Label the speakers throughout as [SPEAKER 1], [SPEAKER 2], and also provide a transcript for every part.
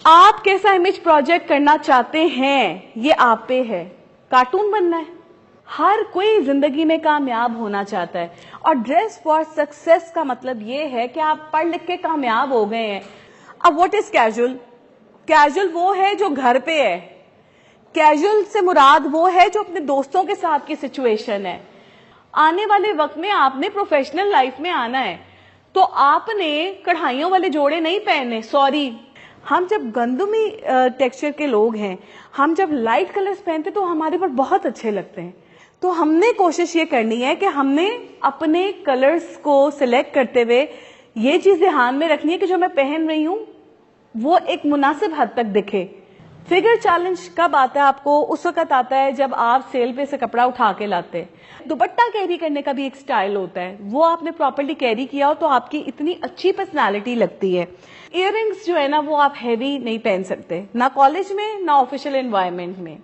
[SPEAKER 1] आप कैसा image project करना चाहते हैं ये आप पे है। कार्टून बनना है, हर कोई जिंदगी में कामयाब होना चाहता है और ड्रेस फॉर सक्सेस का मतलब ये है कि आप पढ़ लिख के कामयाब हो गए हैं। अब व्हाट इज कैजुअल? कैजुअल वो है जो घर पे है। कैजुअल से मुराद वो है जो अपने दोस्तों के साथ की सिचुएशन है। आने वाले वक्त में आपने प्रोफेशनल लाइफ में आना है तो आपने कढ़ाइयों वाले जोड़े नहीं पहनने। सॉरी, हम जब गंदमी टेक्सचर के लोग हैं, हम जब लाइट कलर्स पहनते तो हमारे पर बहुत अच्छे लगते हैं। तो हमने कोशिश ये करनी है कि हमने अपने कलर्स को सिलेक्ट करते हुए ये चीज ध्यान में रखनी है कि जो मैं पहन रही हूं वो एक मुनासिब हद तक दिखे। फिगर चैलेंज कब आता है आपको? उस वक्त आता है जब आप सेल पे से कपड़ा उठा के लाते हैं। दुपट्टा कैरी करने का भी एक स्टाइल होता है, वो आपने प्रॉपर्ली कैरी किया हो तो आपकी इतनी अच्छी पर्सनालिटी लगती है। इयररिंग्स जो है ना वो आप हैवी नहीं पहन सकते, ना कॉलेज में ना ऑफिशियल एनवायरनमेंट में।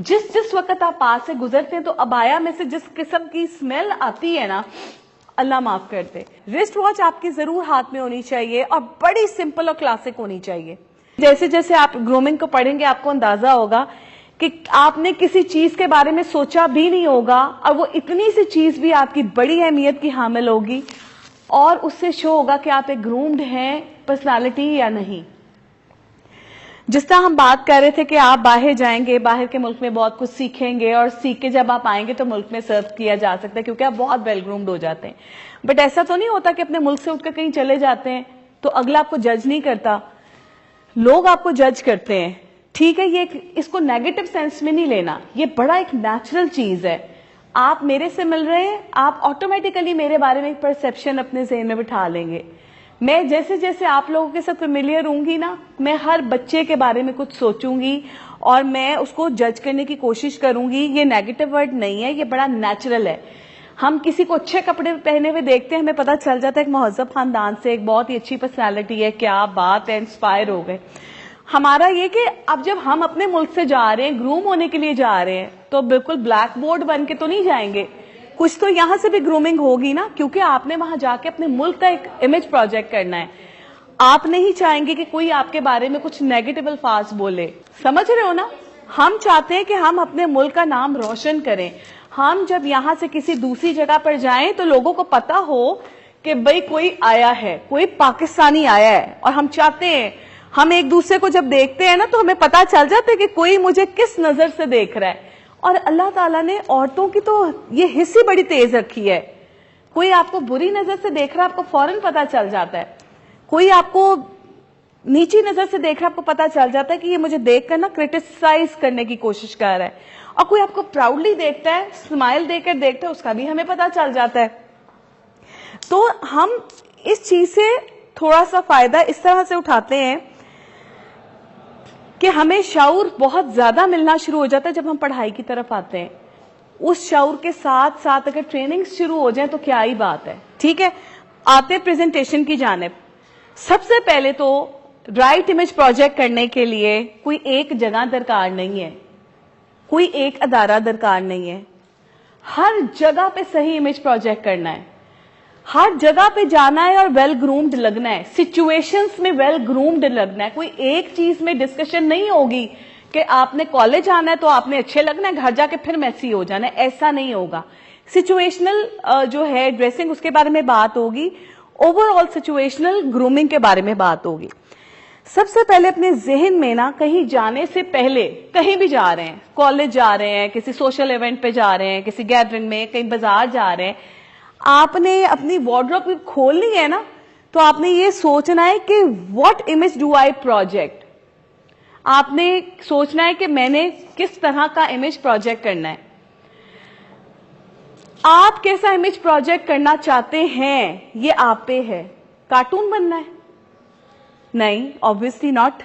[SPEAKER 1] जिस जिस वक्त आप पास से गुजरते हैं तो अबाया में से जिस किस्म की स्मेल आती है ना, अल्लाह माफ करते। रिस्ट वॉच आपकी जरूर हाथ में होनी चाहिए और बड़ी सिंपल और क्लासिक होनी चाहिए। जैसे जैसे आप ग्रूमिंग को पढ़ेंगे आपको अंदाजा होगा कि आपने किसी चीज के बारे में सोचा भी नहीं होगा और वो इतनी सी चीज भी आपकी बड़ी अहमियत की हामिल होगी और उससे शो होगा कि आप एक ग्रूम्ड हैं पर्सनालिटी या नहीं। जिस तरह हम बात कर रहे थे कि आप बाहर जाएंगे, बाहर के मुल्क में बहुत कुछ सीखेंगे और सीख के जब आप आएंगे तो मुल्क में सर्व किया जा सकता है क्योंकि आप बहुत वेल ग्रूम्ड हो जाते हैं। बट ऐसा तो नहीं होता कि अपने मुल्क से उठकर कहीं चले जाते हैं तो अगला आपको जज नहीं करता, लोग आपको जज करते हैं। ठीक है, ये इसको नेगेटिव सेंस में नहीं लेना, ये बड़ा एक नेचुरल चीज है। आप मेरे से मिल रहे हैं, आप ऑटोमेटिकली मेरे बारे में एक परसेप्शन अपने ज़हन में बिठा लेंगे। मैं जैसे जैसे आप लोगों के साथ फेमिलियर होंगी ना, मैं हर बच्चे के बारे में कुछ सोचूंगी और मैं उसको जज करने की कोशिश करूंगी। ये नेगेटिव वर्ड नहीं है, ये बड़ा नेचुरल है। हम किसी को अच्छे कपड़े पहने हुए देखते हैं, हमें पता चल जाता है एक महज़ब खानदान से, एक बहुत ही अच्छी पर्सनालिटी है, क्या बात है, इंस्पायर हो गए। हमारा ये कि अब जब हम अपने मुल्क से जा रहे हैं, ग्रूम होने के लिए जा रहे हैं, तो बिल्कुल ब्लैक बोर्ड बन के तो नहीं जाएंगे, कुछ तो यहां से भी ग्रूमिंग होगी ना, क्योंकि आपने वहां जाके अपने मुल्क का एक इमेज प्रोजेक्ट करना है। आप नहीं चाहेंगे कि कोई आपके बारे में कुछ नेगेटिव अल्फाज बोले, समझ रहे हो ना? हम चाहते हैं कि हम अपने मुल्क का नाम रोशन करें। हम जब यहां से किसी दूसरी जगह पर जाएं तो लोगों को पता हो कि भाई कोई आया है, कोई पाकिस्तानी आया है। और हम चाहते हैं, हम एक दूसरे को जब देखते हैं ना तो हमें पता चल जाता है कि कोई मुझे किस नजर से देख रहा है। और अल्लाह ताला ने औरतों की तो ये हिस्स ही बड़ी तेज रखी है। कोई आपको बुरी नजर से देख रहा है, आपको फौरन पता चल जाता है। कोई आपको नीची नजर से देख रहा है, आपको पता चल जाता है कि ये मुझे देखकर ना क्रिटिसाइज करने की कोशिश कर रहा है। और कोई आपको प्राउडली देखता है, स्माइल देकर देखता है, उसका भी हमें पता चल जाता है। तो हम इस चीज से थोड़ा सा फायदा इस तरह से उठाते हैं कि हमें शऊर बहुत ज्यादा मिलना शुरू हो जाता है जब हम पढ़ाई की तरफ आते हैं। उस शऊर के साथ साथ अगर ट्रेनिंग शुरू हो जाए तो क्या ही बात है। ठीक है, आते प्रेजेंटेशन की जानिब। सबसे पहले तो राइट इमेज प्रोजेक्ट करने के लिए कोई एक जगह दरकार नहीं है, कोई एक अदारा दरकार नहीं है। हर जगह पे सही इमेज प्रोजेक्ट करना है, हर जगह पे जाना है और वेल ग्रूम्ड लगना है, सिचुएशंस में वेल ग्रूम्ड लगना है। कोई एक चीज में डिस्कशन नहीं होगी कि आपने कॉलेज आना है तो आपने अच्छे लगना है, घर जाके फिर मैसी हो जाना है, ऐसा नहीं होगा। सिचुएशनल जो है ड्रेसिंग, उसके बारे में बात होगी। ओवरऑल सिचुएशनल ग्रूमिंग के बारे में बात होगी। सबसे पहले अपने जहन में ना, कहीं जाने से पहले, कहीं भी जा रहे हैं, कॉलेज जा रहे हैं, किसी सोशल इवेंट पे जा रहे हैं, किसी गैदरिंग में, कहीं बाजार जा रहे हैं, आपने अपनी वार्डरोब खोलनी है ना, तो आपने ये सोचना है कि what image do I project. आपने सोचना है कि मैंने किस तरह का इमेज प्रोजेक्ट करना है। आप कैसा इमेज प्रोजेक्ट करना चाहते हैं ये आप पे है। कार्टून बनना है? नहीं, ऑब्वियसली नॉट।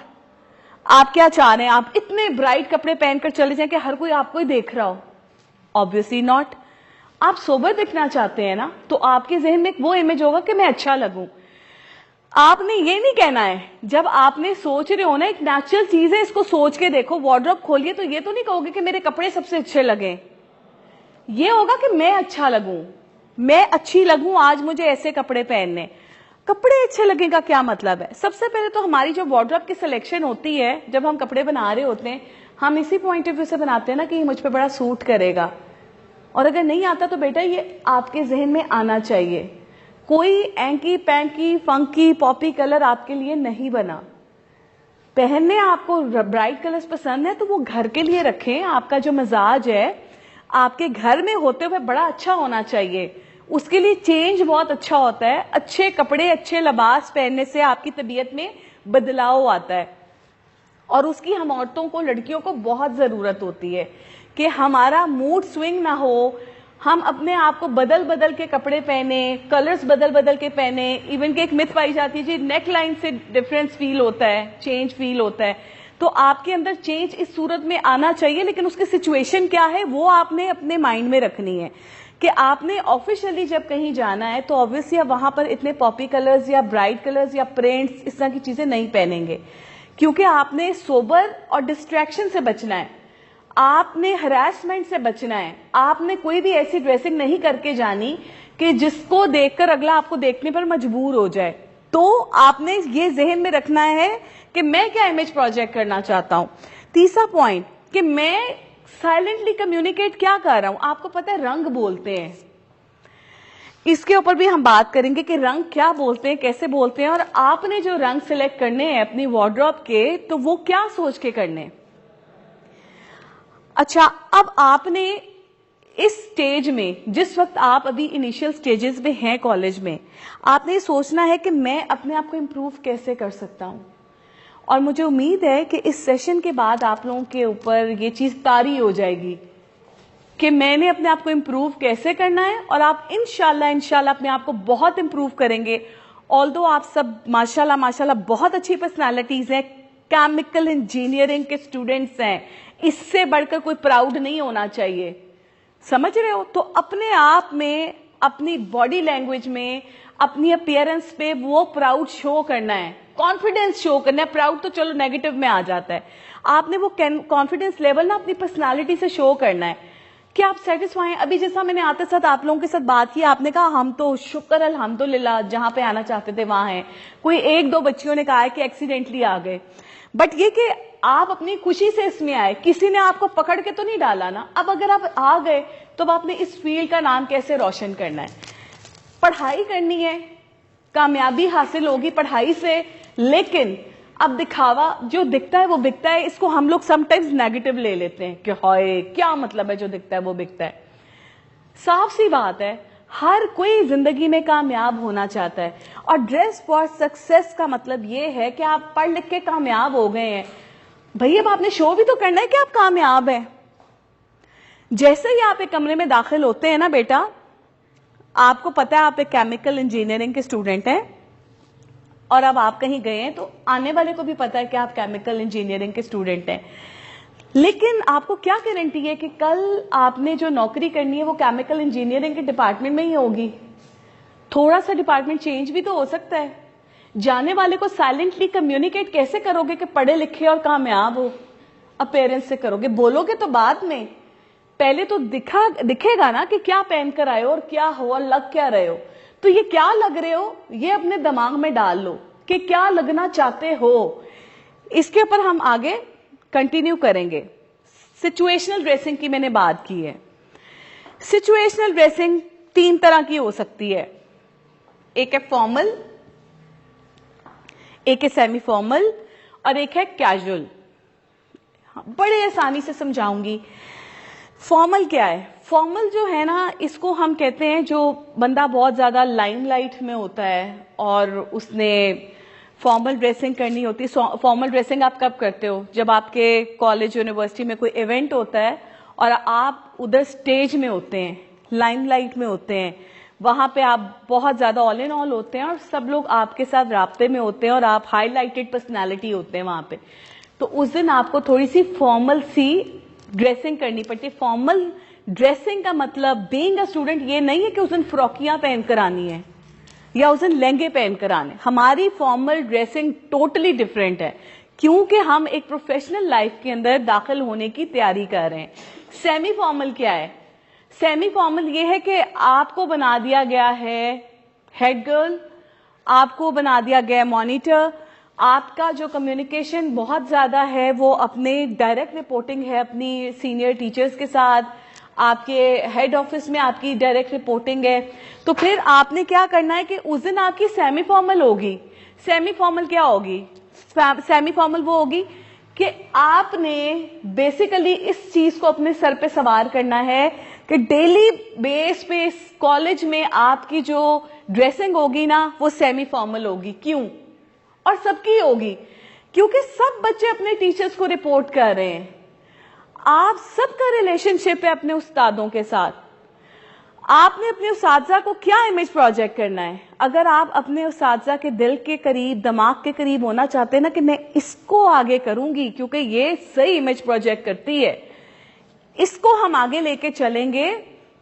[SPEAKER 1] आप क्या चाह रहे हैं? आप इतने ब्राइट कपड़े पहनकर चले जाएं कि हर कोई आपको ही देख रहा हो? Obviously not. आप सोबर दिखना चाहते हैं ना, तो आपके जहन में वो इमेज होगा कि मैं अच्छा लगूं। आपने ये नहीं कहना है, जब आपने सोच रहे हो ना, एक नेचुरल चीज है, इसको सोच के देखो, वार्डरोब खोलिए तो ये तो नहीं कहोगे कि मेरे कपड़े सबसे अच्छे लगे। ये होगा कि मैं अच्छा लगूं, मैं अच्छी लगूं, आज मुझे ऐसे कपड़े पहनने। कपड़े अच्छे लगने का क्या मतलब है? सबसे पहले तो हमारी जो वार्डरोब की सिलेक्शन होती है, जब हम कपड़े बना रहे होते हैं, हम इसी पॉइंट ऑफ व्यू से बनाते हैं ना कि ये मुझ पे बड़ा सूट करेगा। और अगर नहीं आता तो बेटा ये आपके जहन में आना चाहिए, कोई एंकी पैंकी फंकी पॉपी कलर आपके लिए नहीं बना। पहनने आपको ब्राइट कलर्स पसंद है तो वो घर के लिए रखें। आपका जो मिजाज है आपके घर में होते हुए बड़ा अच्छा होना चाहिए, उसके लिए चेंज बहुत अच्छा होता है। अच्छे कपड़े अच्छे लिबास पहनने से आपकी तबीयत में बदलाव आता है, और उसकी हम औरतों को, लड़कियों को बहुत जरूरत होती है कि हमारा मूड स्विंग ना हो, हम अपने आप को बदल बदल के कपड़े पहने, कलर्स बदल बदल के पहने। इवन कि एक मिथ पाई जाती है जी, नेक लाइन से डिफरेंस फील होता है, चेंज फील होता है। तो आपके अंदर चेंज इस सूरत में आना चाहिए, लेकिन उसकी सिचुएशन क्या है वो आपने अपने माइंड में रखनी है कि आपने ऑफिशियली जब कहीं जाना है तो ऑब्वियसली आप वहां पर इतने पॉपी कलर्स या ब्राइट कलर्स या प्रिंट्स इस तरह की चीजें नहीं पहनेंगे, क्योंकि आपने सोबर और डिस्ट्रैक्शन से बचना है, आपने हरासमेंट से बचना है। आपने कोई भी ऐसी ड्रेसिंग नहीं करके जानी कि जिसको देखकर अगला आपको देखने पर मजबूर हो जाए। तो आपने ये जहन में रखना है कि मैं क्या इमेज प्रोजेक्ट करना चाहता हूं। तीसरा पॉइंट कि मैं साइलेंटली कम्युनिकेट क्या कर रहा हूं। आपको पता है रंग बोलते हैं, इसके ऊपर भी हम बात करेंगे कि रंग क्या बोलते हैं, कैसे बोलते हैं, और आपने जो रंग सिलेक्ट करने हैं अपनी वार्डरोब के, तो वो क्या सोच के करने। अच्छा, अब आपने इस स्टेज में, जिस वक्त आप अभी इनिशियल स्टेजेस में हैं कॉलेज में, आपने सोचना है कि मैं अपने आप को इम्प्रूव कैसे कर सकता हूं। और मुझे उम्मीद है कि इस सेशन के बाद आप लोगों के ऊपर ये चीज तारी हो जाएगी कि मैंने अपने आप को इम्प्रूव कैसे करना है, और आप इंशाल्लाह अपने आप को बहुत इम्प्रूव करेंगे। ऑल्दो आप सब माशाल्लाह बहुत अच्छी पर्सनालिटीज हैं, केमिकल इंजीनियरिंग के स्टूडेंट्स हैं, इससे बढ़कर कोई प्राउड नहीं होना चाहिए, समझ रहे हो। तो अपने आप में, अपनी बॉडी लैंग्वेज में, अपनी अपीयरेंस पे वो प्राउड शो करना है, कॉन्फिडेंस शो करना है। प्राउड तो चलो नेगेटिव में आ जाता है, आपने वो कॉन्फिडेंस लेवल ना अपनी पर्सनालिटी से शो करना है कि आप सेटिस्फाई हैं। अभी जैसा मैंने आते साथ आप लोगों के साथ बात की, आपने कहा हम तो शुक्र अल्हम्दुलिल्लाह जहां पे आना चाहते थे वहां हैं। कोई एक दो बच्चियों ने कहा है कि एक्सीडेंटली आ गए, बट ये कि आप अपनी खुशी से इसमें आए, किसी ने आपको पकड़ के तो नहीं डाला ना। अब अगर आप आ गए तो अब आपने इस फील्ड का नाम कैसे रोशन करना है। पढ़ाई करनी है, कामयाबी हासिल होगी पढ़ाई से, लेकिन अब दिखावा जो दिखता है वो बिकता है, इसको हम लोग समटाइम्स नेगेटिव ले लेते हैं कि हाय क्या मतलब है, जो दिखता है वो बिकता है। साफ सी बात है, हर कोई जिंदगी में कामयाब होना चाहता है, और ड्रेस फॉर सक्सेस का मतलब ये है कि आप पढ़ लिख के कामयाब हो गए हैं, भैया अब आपने शो भी तो करना है कि आप कामयाब हैं। जैसे ही आप एक कमरे में दाखिल होते हैं ना बेटा, आपको पता है आप एक केमिकल इंजीनियरिंग के स्टूडेंट हैं, और अब आप कहीं गए हैं तो आने वाले को भी पता है कि आप केमिकल इंजीनियरिंग के स्टूडेंट हैं, लेकिन आपको क्या गारंटी है कि कल आपने जो नौकरी करनी है वो केमिकल इंजीनियरिंग के डिपार्टमेंट में ही होगी। थोड़ा सा डिपार्टमेंट चेंज भी तो हो सकता है। जाने वाले को साइलेंटली कम्युनिकेट कैसे करोगे कि पढ़े लिखे और कामयाब हो। अपीयरेंस से करोगे, बोलोगे तो बाद में, पहले तो दिखेगा ना कि क्या पहन कर आए हो और क्या हो और लग क्या रहे हो। तो ये क्या लग रहे हो ये अपने दिमाग में डाल लो कि क्या लगना चाहते हो। इसके ऊपर हम आगे कंटिन्यू करेंगे। सिचुएशनल ड्रेसिंग की मैंने बात की है। सिचुएशनल ड्रेसिंग 3 तरह की हो सकती है, एक है फॉर्मल, एक है सेमी फॉर्मल, और एक है कैजुअल। बड़े आसानी से समझाऊंगी। फॉर्मल क्या है? फॉर्मल जो है ना, इसको हम कहते हैं जो बंदा बहुत ज्यादा लाइमलाइट में होता है और उसने फॉर्मल ड्रेसिंग करनी होती है। फॉर्मल ड्रेसिंग आप कब करते हो? जब आपके कॉलेज यूनिवर्सिटी में कोई इवेंट होता है और आप उधर स्टेज में होते हैं, लाइमलाइट में होते हैं, वहां पे आप बहुत ज्यादा ऑल इन ऑल होते हैं और सब लोग आपके साथ राब्ते में होते हैं और आप हाईलाइटेड पर्सनैलिटी होते हैं वहां पे। तो उस दिन आपको थोड़ी सी फॉर्मल सी ड्रेसिंग करनी पड़ती है। फॉर्मल ड्रेसिंग का मतलब बीइंग अ स्टूडेंट ये नहीं है कि उस दिन फ्रॉकियां पहनकर आनी है या उस दिन लहंगे पहनकर आने। हमारी फॉर्मल ड्रेसिंग टोटली डिफरेंट है, क्योंकि हम एक प्रोफेशनल लाइफ के अंदर दाखिल होने की तैयारी कर रहे हैं। सेमी फॉर्मल क्या है? सेमी फॉर्मल ये है कि आपको बना दिया गया है हेड गर्ल आपको बना दिया गया मॉनिटर। आपका जो कम्युनिकेशन बहुत ज्यादा है वो अपने डायरेक्ट रिपोर्टिंग है अपनी सीनियर टीचर्स के साथ, आपके हेड ऑफिस में आपकी डायरेक्ट रिपोर्टिंग है। तो फिर आपने क्या करना है कि उस दिन आपकी सेमी फॉर्मल होगी। सेमी फॉर्मल क्या होगी? सेमी फॉर्मल वो होगी कि आपने बेसिकली इस चीज को अपने सर पे सवार करना है कि डेली बेस पे कॉलेज में आपकी जो ड्रेसिंग होगी ना वो सेमी फॉर्मल होगी। क्यों? और सबकी होगी क्योंकि सब बच्चे अपने टीचर्स को रिपोर्ट कर रहे हैं। आप सबका रिलेशनशिप है अपने उस्तादों के साथ। आपने अपने उस्तादजा को क्या इमेज प्रोजेक्ट करना है? अगर आप अपने उस्तादजा के दिल के करीब, दिमाग के करीब होना चाहते हैं ना कि मैं इसको आगे करूंगी क्योंकि ये सही इमेज प्रोजेक्ट करती है, इसको हम आगे लेके चलेंगे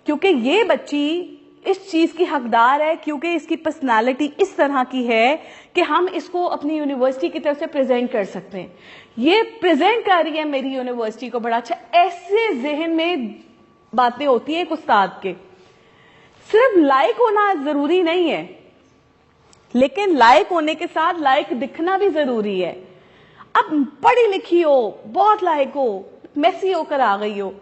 [SPEAKER 1] क्योंकि ये बच्ची इस चीज की हकदार है, क्योंकि इसकी पर्सनालिटी इस तरह की है कि हम इसको अपनी यूनिवर्सिटी की तरफ से प्रेजेंट कर सकते हैं। ये प्रेजेंट कर रही है मेरी यूनिवर्सिटी को बड़ा अच्छा। ऐसे जहन में बातें होती हैं एक उस्ताद के। सिर्फ लायक होना जरूरी नहीं है, लेकिन लायक होने के साथ लायक दिखना भी जरूरी है। अब पढ़ी लिखी हो, बहुत लायक हो, मेसी होकर आ गई हो,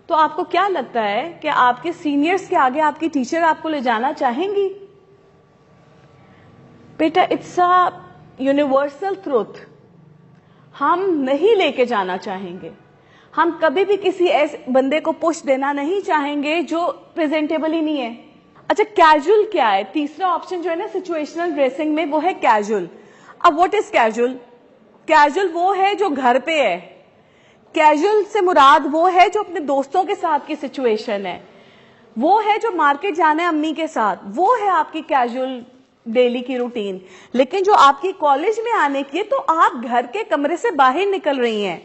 [SPEAKER 1] तो आपको क्या लगता है कि आपके सीनियर्स के आगे आपकी टीचर आपको ले जाना चाहेंगी? बेटा, इट्स अ यूनिवर्सल ट्रूथ। हम नहीं लेके जाना चाहेंगे। हम कभी भी किसी ऐसे बंदे को पुश देना नहीं चाहेंगे जो प्रेजेंटेबल ही नहीं है। अच्छा, कैजुअल क्या है? तीसरा ऑप्शन जो है ना सिचुएशनल ड्रेसिंग में, वो है कैजुअल। अब व्हाट इज कैजुअल? कैजुअल वो है जो घर पे है। कैजुअल से मुराद वो है जो अपने दोस्तों के साथ की सिचुएशन है, वो है जो मार्केट जाना है अम्मी के साथ, वो है आपकी कैजुअल डेली की रूटीन। लेकिन जो आपकी कॉलेज में आने की है, तो आप घर के कमरे से बाहर निकल रही हैं।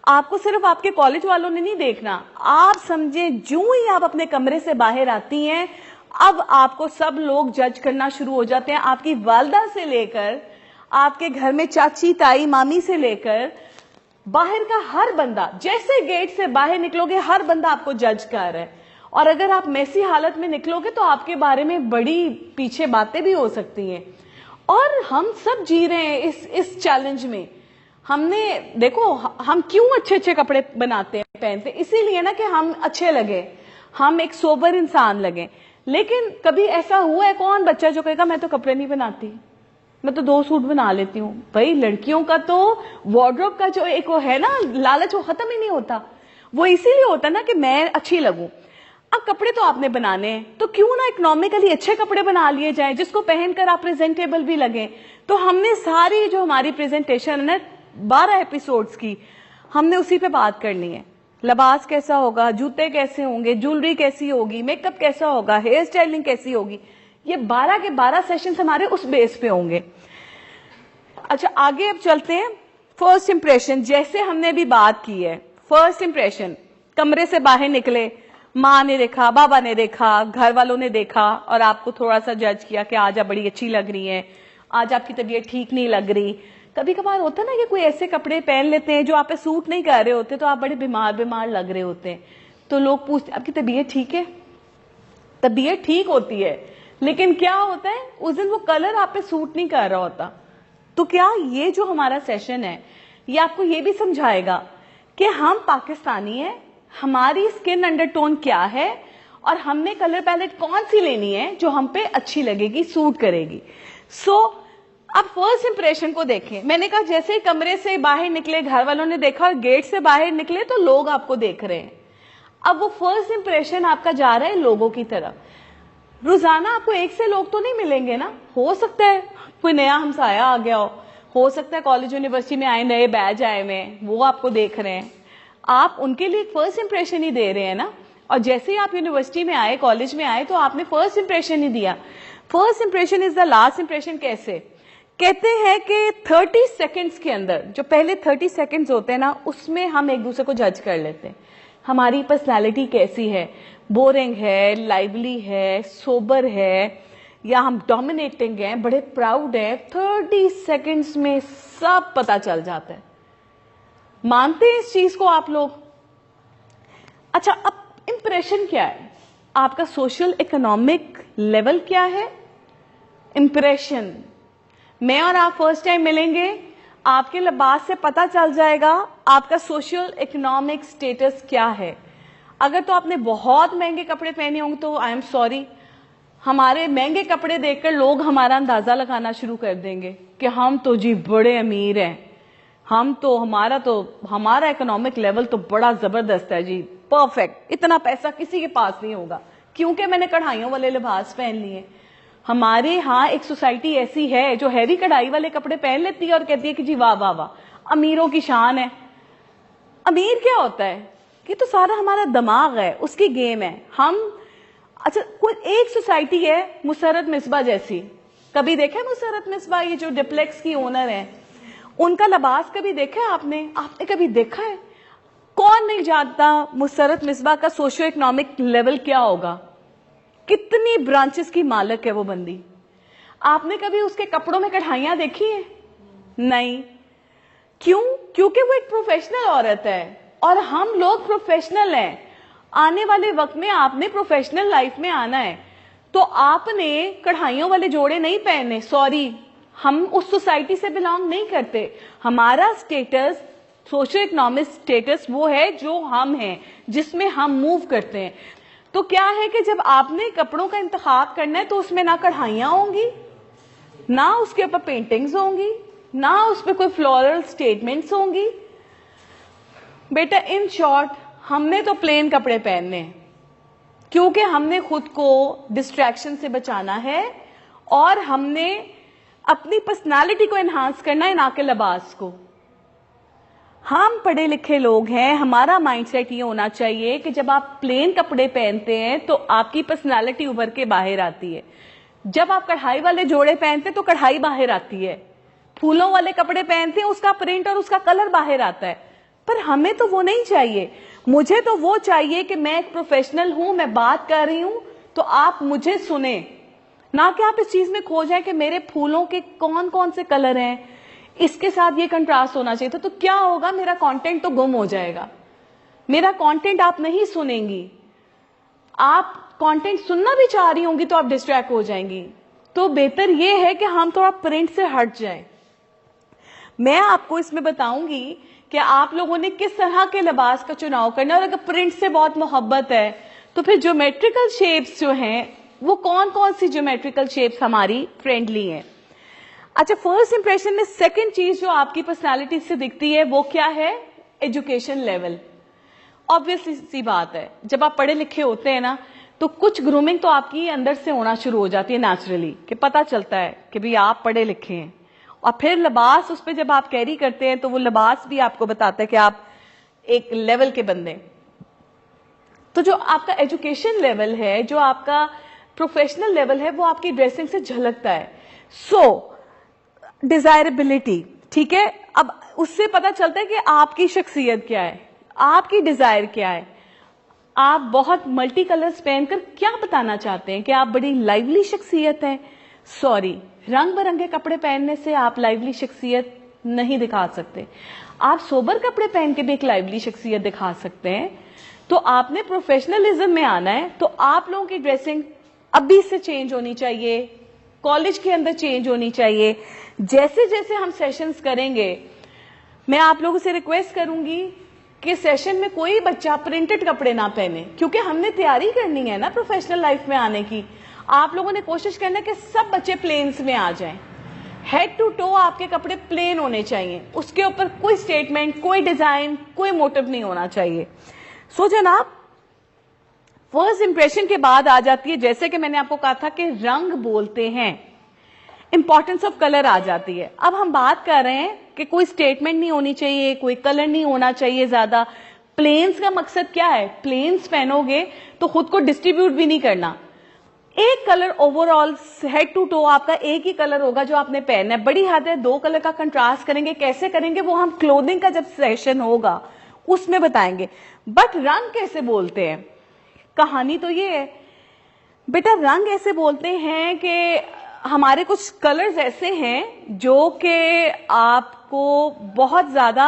[SPEAKER 1] आपको सिर्फ आपके कॉलेज वालों ने नहीं देखना। आप समझे, जो ही आप अपने कमरे से बाहर आती हैं, अब आपको सब लोग जज करना शुरू हो जाते हैं। आपकी वालदा से लेकर आपके घर में चाची, ताई, मामी से लेकर बाहर का हर बंदा, जैसे गेट से बाहर निकलोगे हर बंदा आपको जज कर रहा है। और अगर आप मैसी हालत में निकलोगे तो आपके बारे में बड़ी पीछे बातें भी हो सकती हैं। और हम सब जी रहे हैं इस चैलेंज में। हमने देखो, हम क्यों अच्छे अच्छे कपड़े बनाते हैं, पहनते, इसीलिए ना कि हम अच्छे लगे, हम एक सोबर इंसान लगे। लेकिन कभी ऐसा हुआ है कौन बच्चा जो कहेगा मैं तो कपड़े नहीं बनाती, मैं तो 2 सूट बना लेती हूँ? भाई, लड़कियों का तो वार्डरोब का जो एक वो है ना लालच, वो खत्म ही नहीं होता। वो इसीलिए होता ना कि मैं अच्छी लगूं। अब कपड़े तो आपने बनाने हैं, तो क्यों ना इकोनॉमिकली अच्छे कपड़े बना लिए जाएं जिसको पहनकर आप प्रेजेंटेबल भी लगे। तो हमने सारी जो हमारी प्रेजेंटेशन है ना 12 एपिसोड्स की, हमने उसी पे बात करनी है। लिबास कैसा होगा, जूते कैसे होंगे, ज्वेलरी कैसी होगी, मेकअप कैसा होगा, हेयर स्टाइलिंग कैसी होगी। ये 12 के 12 सेशंस हमारे उस बेस पे होंगे। अच्छा, आगे अब चलते हैं। फर्स्ट इंप्रेशन, जैसे हमने अभी बात की है, फर्स्ट इंप्रेशन, कमरे से बाहर निकले, माँ ने देखा, बाबा ने देखा, घर वालों ने देखा और आपको थोड़ा सा जज किया कि आज आप बड़ी अच्छी लग रही हैं, आज आपकी तबीयत ठीक नहीं लग रही। कभी कभार होता है ना कि कोई ऐसे कपड़े पहन लेते हैं जो आप पे सूट नहीं कर रहे होते, तो आप बड़े बीमार बीमार लग रहे होते हैं। तो लोग पूछते आपकी तबीयत ठीक है? तबीयत ठीक होती है, लेकिन क्या होता है उस दिन वो कलर आप पे सूट नहीं कर रहा होता। तो क्या ये जो हमारा सेशन है ये आपको ये भी समझाएगा कि हम पाकिस्तानी हैं, हमारी स्किन अंडरटोन क्या है और हमने कलर पैलेट कौन सी लेनी है जो हम पे अच्छी लगेगी, सूट करेगी। अब फर्स्ट इंप्रेशन को देखें। मैंने कहा जैसे ही कमरे से बाहर निकले, घर वालों ने देखा और गेट से बाहर निकले तो लोग आपको देख रहे हैं। अब वो फर्स्ट इंप्रेशन आपका जा रहा है लोगों की तरफ। रोजाना आपको एक से लोग तो नहीं मिलेंगे ना, हो सकता है कोई नया हमसाया आ गया हो सकता है कॉलेज यूनिवर्सिटी में आए नए बैच आए में, वो आपको देख रहे हैं, आप उनके लिए फर्स्ट इंप्रेशन ही दे रहे हैं ना। और जैसे ही आप यूनिवर्सिटी में आए, कॉलेज में आए, तो आपने फर्स्ट इंप्रेशन ही दिया। First impression is the last impression. कैसे कहते हैं कि 30 सेकेंड्स के अंदर, जो पहले 30 सेकेंड्स होते हैं ना, उसमें हम एक दूसरे को जज कर लेते हैं। हमारी पर्सनैलिटी कैसी है, बोरिंग है, लाइवली है, सोबर है, या हम डोमिनेटिंग हैं, बड़े प्राउड हैं। 30 सेकेंड्स में सब पता चल जाता है। मानते हैं इस चीज को आप लोग? अच्छा, अब इंप्रेशन क्या है? आपका सोशल इकोनॉमिक लेवल क्या है? इंप्रेशन मैं और आप फर्स्ट टाइम मिलेंगे, आपके लिबास से पता चल जाएगा आपका सोशल इकोनॉमिक स्टेटस क्या है। अगर तो आपने बहुत महंगे कपड़े पहने होंगे तो आई एम सॉरी, हमारे महंगे कपड़े देखकर लोग हमारा अंदाजा लगाना शुरू कर देंगे कि हम तो जी बड़े अमीर हैं, हमारा इकोनॉमिक लेवल तो बड़ा जबरदस्त है जी, परफेक्ट, इतना पैसा किसी के पास नहीं होगा क्योंकि मैंने कढ़ाइयों वाले लिबास पहन लिए। हमारे यहाँ एक सोसाइटी ऐसी है जो हैवी कढ़ाई वाले कपड़े पहन लेती है और कहती है कि जी वाह वाह वाह, अमीरों की शान है। अमीर क्या होता है? ये तो सारा हमारा दिमाग है, उसकी गेम है। अच्छा, कोई एक सोसाइटी है मुसर्रत मिसबा जैसी, कभी देखा है मुसर्रत मिसबा, ये जो डिप्लेक्स की ओनर है, उनका लिबास कभी देखा है आपने कभी देखा है? कौन नहीं जानता मुसर्रत मिसबा का सोशियो इकोनॉमिक लेवल क्या होगा, कितनी ब्रांचेस की मालिक है वो बंदी। आपने कभी उसके कपड़ों में कढ़ाइयां देखी है? नहीं। क्यों? क्योंकि वो एक प्रोफेशनल औरत है और हम लोग प्रोफेशनल हैं। आने वाले वक्त में आपने प्रोफेशनल लाइफ में आना है तो आपने कढ़ाइयों वाले जोड़े नहीं पहनने। सॉरी, हम उस सोसाइटी से बिलोंग नहीं करते। हमारा स्टेटस, सोशियो इकोनॉमिक स्टेटस वो है जो हम हैं, जिसमें हम मूव करते हैं। तो क्या है कि जब आपने कपड़ों का इंतखाब करना है तो उसमें ना कढ़ाइयां होंगी, ना उसके ऊपर पेंटिंग्स होंगी, ना उस पर कोई फ्लोरल स्टेटमेंट्स होंगी। बेटा, इन शॉर्ट, हमने तो प्लेन कपड़े पहनने हैं क्योंकि हमने खुद को डिस्ट्रैक्शन से बचाना है और हमने अपनी पर्सनालिटी को एनहांस करना है, ना कि लिबास को। हम पढ़े लिखे लोग हैं, हमारा माइंडसेट ये होना चाहिए कि जब आप प्लेन कपड़े पहनते हैं तो आपकी पर्सनालिटी उभर के बाहर आती है। जब आप कढ़ाई वाले जोड़े पहनते हैं तो कढ़ाई बाहर आती है। फूलों वाले कपड़े पहनते हैं, उसका प्रिंट और उसका कलर बाहर आता है। पर हमें तो वो नहीं चाहिए। मुझे तो वो चाहिए कि मैं एक प्रोफेशनल हूं, मैं बात कर रही हूं तो आप मुझे सुने, ना कि आप इस चीज में खो जाए कि मेरे फूलों के कौन कौन से कलर हैं, इसके साथ ये कंट्रास्ट होना चाहिए था। तो क्या होगा, मेरा कंटेंट तो गुम हो जाएगा। मेरा कंटेंट आप नहीं सुनेंगी। आप कंटेंट सुनना भी चाह रही होंगी तो आप डिस्ट्रैक्ट हो जाएंगी। तो बेहतर ये है कि हम थोड़ा प्रिंट से हट जाएं। मैं आपको इसमें बताऊंगी कि आप लोगों ने किस तरह के लिबास का चुनाव करना है। और अगर प्रिंट से बहुत मोहब्बत है तो फिर ज्योमेट्रिकल शेप्स जो हैं, वो कौन कौन सी ज्योमेट्रिकल शेप्स हमारी फ्रेंडली हैं। अच्छा, फर्स्ट इंप्रेशन में सेकंड चीज जो आपकी पर्सनालिटी से दिखती है वो क्या है? Education level. ऑब्वियसली सी बात है, जब आप पढ़े लिखे होते हैं ना तो कुछ ग्रूमिंग तो आपकी अंदर से होना शुरू हो जाती है नेचुरली, कि पता चलता है कि भाई आप पढ़े लिखे हैं। और फिर लिबास उस पर जब आप कैरी करते हैं तो वो लिबास भी आपको बताता है कि आप एक लेवल के बंदे। तो जो आपका एजुकेशन लेवल है, जो आपका प्रोफेशनल लेवल है, वो आपकी ड्रेसिंग से झलकता है। सो डिजायरेबिलिटी, ठीक है, अब उससे पता चलता है कि आपकी शख्सियत क्या है, आपकी डिजायर क्या है। आप बहुत मल्टी कलर्स पहनकर क्या बताना चाहते हैं कि आप बड़ी लाइवली शख्सियत हैं? सॉरी, रंग बिरंगे कपड़े पहनने से आप लाइवली शख्सियत नहीं दिखा सकते। आप सोबर कपड़े पहन के भी एक लाइवली शख्सियत दिखा सकते हैं। तो आपने प्रोफेशनलिज्म में आना है तो आप लोगों की ड्रेसिंग अभी से चेंज होनी चाहिए, कॉलेज के अंदर चेंज होनी चाहिए। जैसे जैसे हम सेशंस करेंगे, मैं आप लोगों से रिक्वेस्ट करूंगी कि सेशन में कोई बच्चा प्रिंटेड कपड़े ना पहने, क्योंकि हमने तैयारी करनी है ना प्रोफेशनल लाइफ में आने की। आप लोगों ने कोशिश करना है कि सब बच्चे प्लेन्स में आ जाएं। हेड टू टो आपके कपड़े प्लेन होने चाहिए, उसके ऊपर कोई स्टेटमेंट, कोई डिजाइन, कोई मोटिव नहीं होना चाहिए। सो जनाब, फर्स्ट इंप्रेशन के बाद आ जाती है, जैसे कि मैंने आपको कहा था कि रंग बोलते हैं, इंपॉर्टेंस ऑफ कलर आ जाती है। अब हम बात कर रहे हैं कि कोई स्टेटमेंट नहीं होनी चाहिए, कोई कलर नहीं होना चाहिए ज्यादा। प्लेन्स का मकसद क्या है? प्लेन्स पहनोगे तो खुद को डिस्ट्रीब्यूट भी नहीं करना। एक colour overall head to toe आपका एक ही कलर होगा जो आपने पहनना है। बड़ी हद है दो कलर का कंट्रास्ट करेंगे, कैसे करेंगे वो हम क्लोथिंग का जब सेशन होगा उसमें बताएंगे। बट रंग कैसे बोलते हैं? कहानी तो ये है बेटा, रंग ऐसे बोलते हैं कि हमारे कुछ कलर्स ऐसे हैं जो कि आपको बहुत ज्यादा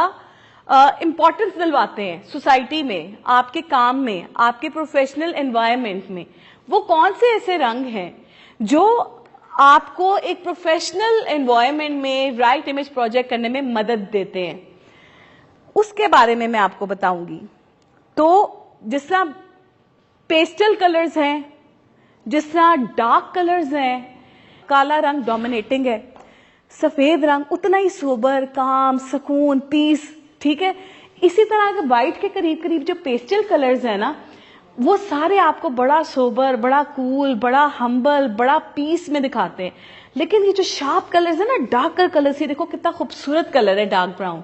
[SPEAKER 1] इंपॉर्टेंस दिलवाते हैं सोसाइटी में, आपके काम में, आपके प्रोफेशनल एनवायरनमेंट में। वो कौन से ऐसे रंग हैं जो आपको एक प्रोफेशनल एनवायरनमेंट में राइट इमेज प्रोजेक्ट करने में मदद देते हैं। उसके बारे में मैं आपको बताऊंगी। तो जिस तरह पेस्टल कलर्स हैं, जिस तरह डार्क कलर्स हैं, काला रंग डोमिनेटिंग है, सफेद रंग उतना ही सोबर, काम, सुकून, पीस, ठीक है। इसी तरह अगर व्हाइट के करीब करीब जो पेस्टल कलर्स है ना, वो सारे आपको बड़ा सोबर, बड़ा कूल, बड़ा हम्बल, बड़ा पीस में दिखाते हैं। लेकिन ये जो शार्प कलर्स है ना, डार्कर कलर्स, ये देखो कितना खूबसूरत कलर है, डार्क ब्राउन,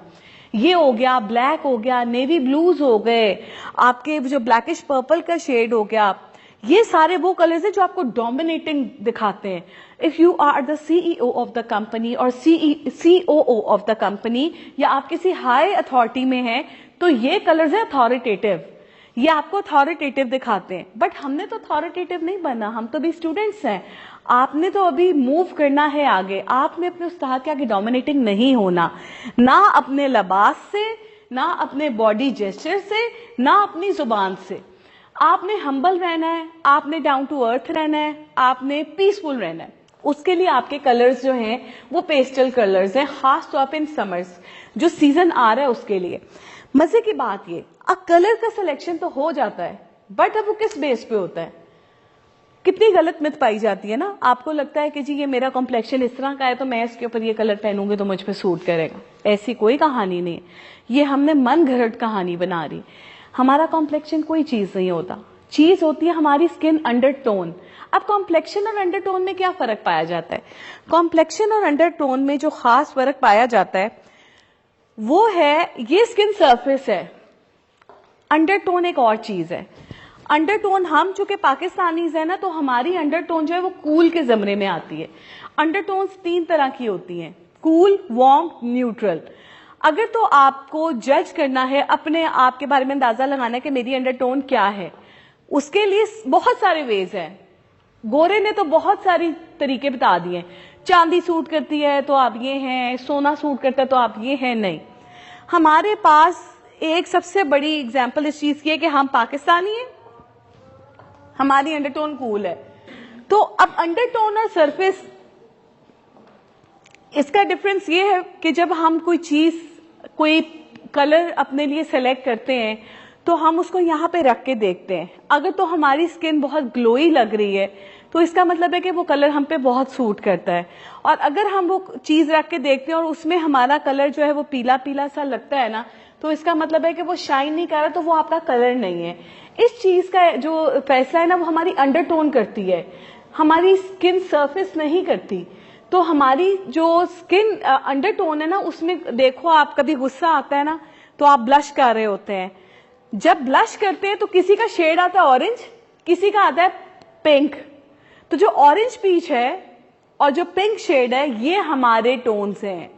[SPEAKER 1] ये हो गया, ब्लैक हो गया, नेवी ब्लूज हो गए, आपके जो ब्लैकिश पर्पल का शेड हो गया, ये सारे वो कलर्स हैं जो आपको डोमिनेटिंग दिखाते हैं। If you are the CEO of the company और सीओओ ऑफ द कंपनी, या आप किसी हाई अथॉरिटी में हैं, तो ये कलर्स है अथॉरिटेटिव, ये आपको अथॉरिटेटिव दिखाते हैं। बट हमने तो अथॉरिटेटिव नहीं बनना, हम तो भी स्टूडेंट्स हैं। आपने तो अभी मूव करना है आगे, आपने अपने उस्ताद के आगे डोमिनेटिंग नहीं होना, ना अपने लिबास से, ना अपने बॉडी जेस्चर से, ना अपनी जुबान से। आपने हम्बल रहना है, आपने डाउन टू अर्थ रहना है, आपने पीसफुल रहना है। उसके लिए आपके कलर्स जो हैं वो पेस्टल कलर्स हैं, खास तौर पे इन समर्स जो सीजन आ रहा है उसके लिए। मजे की बात ये, अब कलर का सिलेक्शन तो हो जाता है, बट अब वो किस बेस पे होता है? कितनी गलत मिथ पाई जाती है ना। आपको लगता है कि जी ये मेरा कॉम्प्लेक्शन इस तरह का है तो मैं इसके ऊपर ये कलर पहनूंगी तो मुझ पे सूट करेगा। ऐसी कोई कहानी नहीं है, ये हमने मन घड़त कहानी बना रही। हमारा कॉम्प्लेक्शन कोई चीज नहीं होता, चीज होती है हमारी स्किन अंडरटोन। अब कॉम्प्लेक्शन और अंडरटोन में क्या फर्क पाया जाता है? कॉम्प्लेक्शन और अंडरटोन में जो खास फर्क पाया जाता है वो है, ये स्किन सरफेस है, अंडरटोन एक और चीज है। अंडरटोन, हम चूंकि पाकिस्तानीज है ना, तो हमारी अंडरटोन जो है वो कूल के जमरे में आती है। अंडरटोन्स 3 तरह की होती हैं, कूल, वार्म, न्यूट्रल। अगर तो आपको जज करना है, अपने आप के बारे में अंदाजा लगाना है कि मेरी अंडरटोन क्या है, उसके लिए बहुत सारे वेज हैं। गोरे ने तो बहुत सारी तरीके बता दिए, चांदी सूट करती है तो आप ये हैं, सोना सूट करता है तो आप ये हैं। नहीं, हमारे पास एक सबसे बड़ी एग्जाम्पल इस चीज की है कि हम पाकिस्तानी हैं, हमारी अंडरटोन कूल है। तो अब अंडरटोन और सरफेस, इसका डिफरेंस ये है कि जब हम कोई चीज, कोई कलर अपने लिए सेलेक्ट करते हैं तो हम उसको यहां पे रख के देखते हैं। अगर तो हमारी स्किन बहुत ग्लोई लग रही है तो इसका मतलब है कि वो कलर हम पे बहुत सूट करता है। और अगर हम वो चीज रख के देखते हैं और उसमें हमारा कलर जो है वो पीला पीला सा लगता है ना, तो इसका मतलब है कि वो शाइन नहीं कर रहा, तो वो आपका कलर नहीं है। इस चीज का जो फैसला है ना, वो हमारी अंडरटोन करती है, हमारी स्किन सरफेस नहीं करती। तो हमारी जो स्किन अंडरटोन है ना, उसमें देखो, आप कभी गुस्सा आता है ना तो आप ब्लश कर रहे होते हैं। जब ब्लश करते हैं तो किसी का शेड आता है ऑरेंज, किसी का आता है पिंक। तो जो ऑरेंज पीच है और जो पिंक शेड है, ये हमारे टोन्स हैं,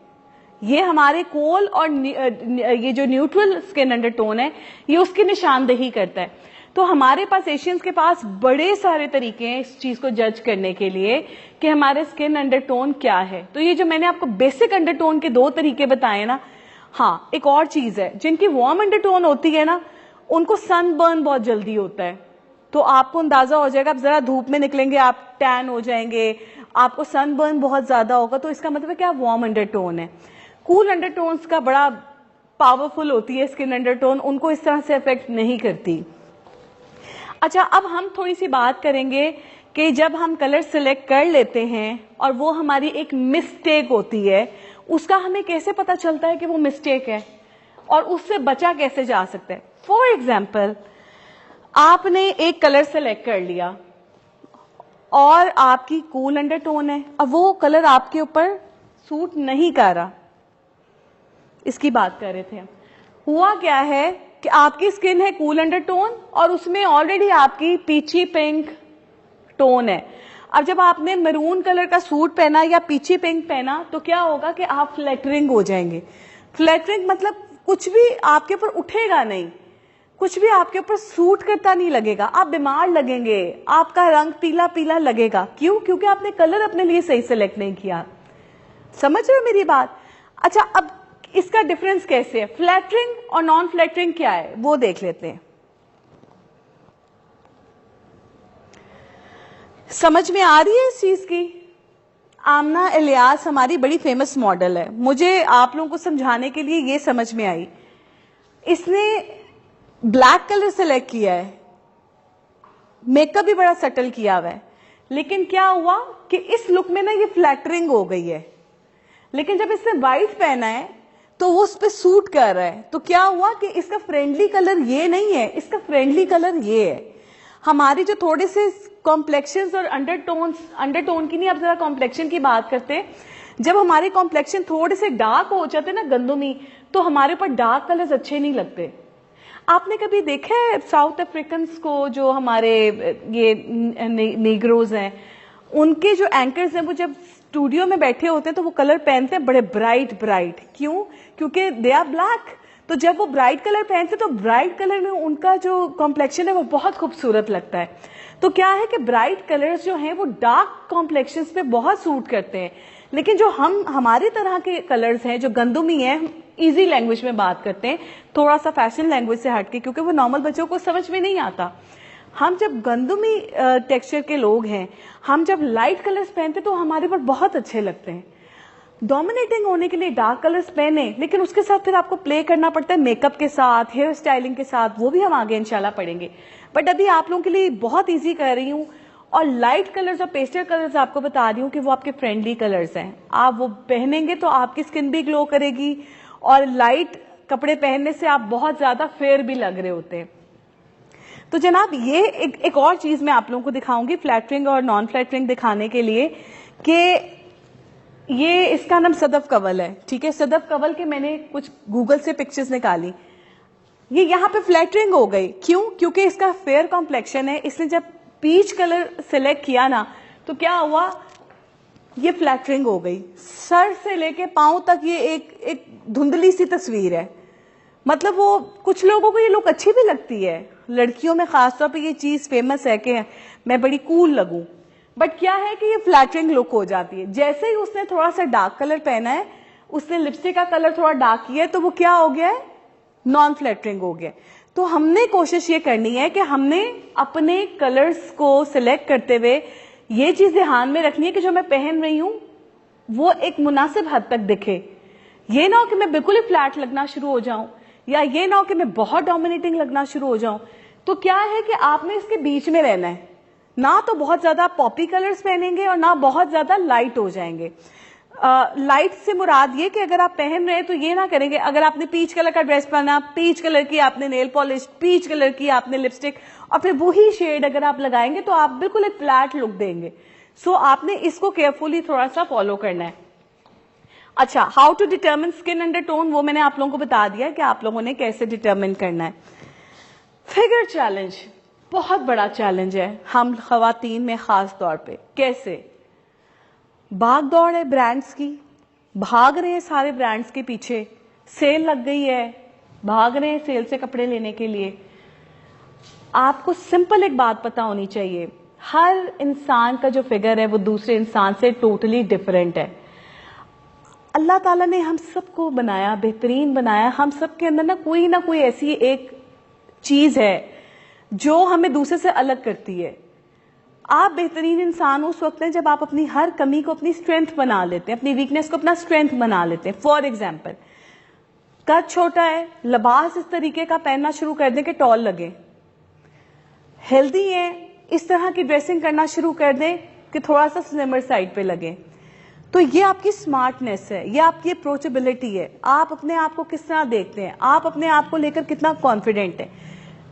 [SPEAKER 1] ये हमारे कोल और ये जो न्यूट्रल स्किन अंडरटोन है, ये उसकी निशानदेही करता है। तो हमारे पास, एशियंस के पास बड़े सारे तरीके हैं इस चीज को जज करने के लिए कि हमारे स्किन अंडरटोन क्या है। तो ये जो मैंने आपको बेसिक अंडरटोन के 2 तरीके बताए ना, हाँ, एक और चीज है, जिनकी वार्म अंडरटोन होती है ना, उनको सनबर्न बहुत जल्दी होता है। तो आपको अंदाजा हो जाएगा, आप जरा धूप में निकलेंगे आप टैन हो जाएंगे, आपको सनबर्न बहुत ज्यादा होगा, तो इसका मतलब है कि आप वार्म अंडरटोन है। कूल अंडरटोन्स का बड़ा पावरफुल होती है स्किन अंडरटोन, उनको इस तरह से अफेक्ट नहीं करती। अच्छा, अब हम थोड़ी सी बात करेंगे कि जब हम कलर सिलेक्ट कर लेते हैं और वो हमारी एक मिस्टेक होती है, उसका हमें कैसे पता चलता है कि वो मिस्टेक है और उससे बचा कैसे जा सकता है। फॉर एग्जाम्पल, आपने एक कलर सेलेक्ट कर लिया और आपकी कूल अंडरटोन है, अब वो कलर आपके ऊपर सूट नहीं कर रहा, इसकी बात कर रहे थे हम। हुआ क्या है कि आपकी स्किन है कूल अंडरटोन और उसमें ऑलरेडी आपकी पीची पिंक टोन है। अब जब आपने मैरून कलर का सूट पहना या पीची पिंक पहना, तो क्या होगा कि आप फ्लैटरिंग हो जाएंगे। फ्लैटरिंग मतलब कुछ भी आपके ऊपर उठेगा नहीं, कुछ भी आपके ऊपर सूट करता नहीं लगेगा, आप बीमार लगेंगे, आपका रंग पीला पीला लगेगा। क्यों? क्योंकि आपने कलर अपने लिए सही सेलेक्ट नहीं किया। समझ रहे हो मेरी बात? अच्छा, अब इसका डिफरेंस कैसे है, फ्लैटरिंग और नॉन फ्लैटरिंग क्या है वो देख लेते हैं। समझ में आ रही है इस चीज की? आमना इलियास हमारी बड़ी फेमस मॉडल है। मुझे आप लोगों को समझाने के लिए ये समझ में आई, इसने ब्लैक कलर सेलेक्ट किया है, मेकअप भी बड़ा सटल किया हुआ है, लेकिन क्या हुआ कि इस लुक में ना ये फ्लैटरिंग हो गई है। लेकिन जब इसने व्हाइट पहना है तो वो उस पर सूट कर रहा है, तो क्या हुआ कि इसका फ्रेंडली कलर ये नहीं है, इसका फ्रेंडली कलर ये है। हमारी जो थोड़े से कॉम्प्लेक्शंस और अंडरटोन की नहीं, अब जरा कॉम्प्लेक्शन की बात करते हैं। जब हमारे कॉम्प्लेक्शन थोड़े से डार्क हो जाते हैं ना, गंदुमी, तो हमारे ऊपर डार्क कलर्स अच्छे नहीं लगते। आपने कभी देखा है साउथ अफ्रीकन्स को, जो हमारे ये नीग्रोज हैं, उनके जो एंकर्स हैं, वो जब स्टूडियो में बैठे होते हैं तो वो कलर पहनते हैं बड़े ब्राइट ब्राइट, क्यों? क्योंकि दे आर ब्लैक। तो जब वो ब्राइट कलर पहनते तो ब्राइट कलर में उनका जो कॉम्प्लेक्शन है वो बहुत खूबसूरत लगता है। तो क्या है कि ब्राइट कलर्स जो हैं वो डार्क कॉम्प्लेक्शंस पे बहुत सूट करते हैं, लेकिन जो हमारे तरह के कलर्स हैं, जो गंदुमी है, इजी लैंग्वेज में बात करते हैं, थोड़ा सा फैशन लैंग्वेज से हटके, क्योंकि वो नॉर्मल बच्चों को समझ में नहीं आता। हम जब गंदुमी टेक्सचर के लोग हैं, हम जब लाइट कलर्स पहनते तो हमारे पर बहुत अच्छे लगते हैं। डोमिनेटिंग होने के लिए डार्क कलर्स पहने, लेकिन उसके साथ फिर आपको प्ले करना पड़ता है मेकअप के साथ, हेयर स्टाइलिंग के साथ, वो भी हम आगे इंशाल्लाह पढ़ेंगे। बट अभी आप लोगों के लिए बहुत ईजी कर रही हूँ, और लाइट कलर्स और पेस्टल कलर्स आपको बता रही हूँ कि वो आपके फ्रेंडली कलर्स हैं। आप वो पहनेंगे तो आपकी स्किन भी ग्लो करेगी, और लाइट कपड़े पहनने से आप बहुत ज्यादा फेयर भी लग रहे होते हैं। तो जनाब, ये एक और चीज मैं आप लोगों को दिखाऊंगी फ्लैटरिंग और नॉन फ्लैटरिंग दिखाने के लिए, कि ये इसका नाम सदफ कवल है। ठीक है, सदफ कवल के मैंने कुछ गूगल से पिक्चर्स निकाली। ये यहाँ पे फ्लैटरिंग हो गई, क्यों? क्योंकि इसका फेयर कॉम्प्लेक्शन है। इसने जब पीच कलर सिलेक्ट किया ना, तो क्या हुआ, ये फ्लैटरिंग हो गई। सर से लेके पांव तक ये एक धुंधली सी तस्वीर है। मतलब वो कुछ लोगों को ये लुक अच्छी भी लगती है, लड़कियों में खासतौर पे ये चीज फेमस है कि मैं बड़ी कूल लगूं। बट क्या है कि ये फ्लैटरिंग लुक हो जाती है। जैसे ही उसने थोड़ा सा डार्क कलर पहना है, उसने लिपस्टिक का कलर थोड़ा डार्क किया है, तो वो क्या हो गया है, नॉन फ्लैटरिंग हो गया। तो हमने कोशिश ये करनी है कि हमने अपने कलर्स को सिलेक्ट करते हुए ये चीज ध्यान में रखनी है कि जो मैं पहन रही हूं वो एक मुनासिब हद तक दिखे। ये ना हो कि मैं बिल्कुल ही फ्लैट लगना शुरू हो जाऊं, या ये ना हो कि मैं बहुत डोमिनेटिंग लगना शुरू हो जाऊं। तो क्या है कि आपने इसके बीच में रहना है, ना तो बहुत ज्यादा पॉपी कलर्स पहनेंगे और ना बहुत ज्यादा लाइट हो जाएंगे। लाइट से मुराद ये कि अगर आप पहन रहे हैं तो ये ना करेंगे, अगर आपने पीच कलर का ड्रेस पहना, पीच कलर की आपने नेल पॉलिश, पीच कलर की आपने लिपस्टिक, और फिर वही शेड अगर आप लगाएंगे तो आप बिल्कुल एक फ्लैट लुक देंगे। सो आपने इसको केयरफुली थोड़ा सा फॉलो करना है। अच्छा, how to determine skin undertone, वो मैंने आप लोगों को बता दिया कि आप लोगों ने कैसे डिटर्मिन करना है। फिगर चैलेंज बहुत बड़ा चैलेंज है हम खवातीन में खास तौर पे। कैसे? भाग दौड़ है ब्रांड्स की, भाग रहे हैं सारे ब्रांड्स के पीछे, सेल लग गई है, भाग रहे हैं सेल से कपड़े लेने के लिए। आपको सिंपल एक बात पता होनी चाहिए, हर इंसान का जो फिगर है वो दूसरे इंसान से टोटली डिफरेंट है। अल्लाह ताला ने हम सबको बनाया, बेहतरीन बनाया। हम सब के अंदर ना कोई ऐसी एक चीज है जो हमें दूसरे से अलग करती है। आप बेहतरीन इंसान उस वक्त है जब आप अपनी हर कमी को अपनी स्ट्रेंथ बना लेते हैं, अपनी वीकनेस को अपना स्ट्रेंथ बना लेते हैं। फॉर एग्जाम्पल, कद छोटा है, लिबास इस तरीके का पहनना शुरू कर दें कि टॉल लगे। हेल्दी है, इस तरह की ड्रेसिंग करना शुरू कर दें कि थोड़ा सा स्लिमर साइड पे लगे। तो ये आपकी स्मार्टनेस है, ये आपकी अप्रोचेबिलिटी है। आप अपने आप को किस तरह देखते हैं, आप अपने आप को लेकर कितना कॉन्फिडेंट है।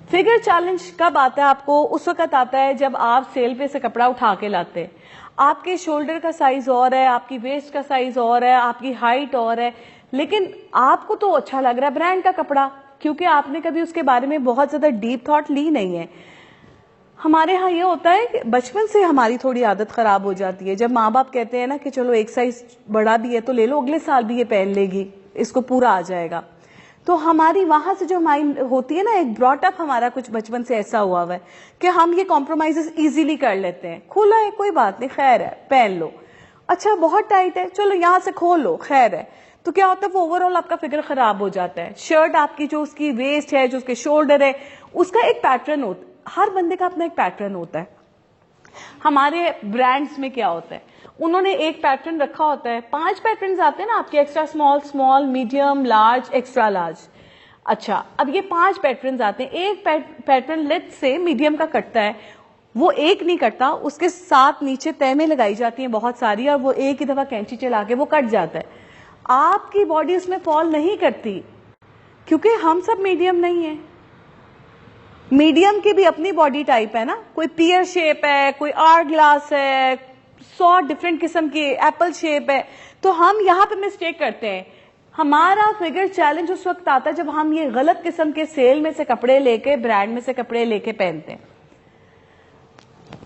[SPEAKER 1] फिगर चैलेंज कब आता है आपको? उस वक्त आता है जब आप सेल पे से कपड़ा उठा के लाते हैं। आपके शोल्डर का साइज और है, आपकी वेस्ट का साइज और है, आपकी हाइट और है, लेकिन आपको तो अच्छा लग रहा है ब्रांड का कपड़ा, क्योंकि आपने कभी उसके बारे में बहुत ज्यादा डीप थॉट ली नहीं है। हमारे यहाँ ये होता है कि बचपन से हमारी थोड़ी आदत खराब हो जाती है। जब माँ बाप कहते हैं ना कि चलो एक साइज बड़ा भी है तो ले लो, अगले साल भी ये पहन लेगी, इसको पूरा आ जाएगा। तो हमारी वहां से जो माइंड होती है ना, एक ब्रॉटअप हमारा कुछ बचपन से ऐसा हुआ है कि हम ये कॉम्प्रोमाइजेस इजीली कर लेते हैं। खुला है कोई बात नहीं, खैर है, पहन लो। अच्छा बहुत टाइट है, चलो यहां से खोल लो, खैर है। तो क्या होता है, वो ओवरऑल आपका फिगर खराब हो जाता है। शर्ट आपकी जो उसकी वेस्ट है, जो उसके शोल्डर है, उसका एक पैटर्न होता है। हर बंदे का अपना एक पैटर्न होता है। हमारे ब्रांड्स में क्या होता है, उन्होंने एक पैटर्न रखा होता है, 5 पैटर्न आते हैं ना आपके, extra small, small, medium, large, extra large. अच्छा, अब ये 5 पैटर्न आते हैं, एक पैटर्न लेट से मीडियम का कटता है, वो एक नहीं कटता, उसके साथ नीचे तह लगाई जाती हैं बहुत सारी, और वो एक ही दफा कैंची चला के वो कट जाता है। आपकी बॉडी उसमें फॉल नहीं करती, क्योंकि हम सब मीडियम नहीं है। मीडियम की भी अपनी बॉडी टाइप है ना, कोई पियर शेप है, कोई आवर ग्लास है, 100 डिफरेंट किस्म की एप्पल शेप है। तो हम यहाँ पे मिस्टेक करते हैं। हमारा फिगर चैलेंज उस वक्त आता है जब हम ये गलत किस्म के सेल में से कपड़े लेके, ब्रांड में से कपड़े लेके पहनते हैं।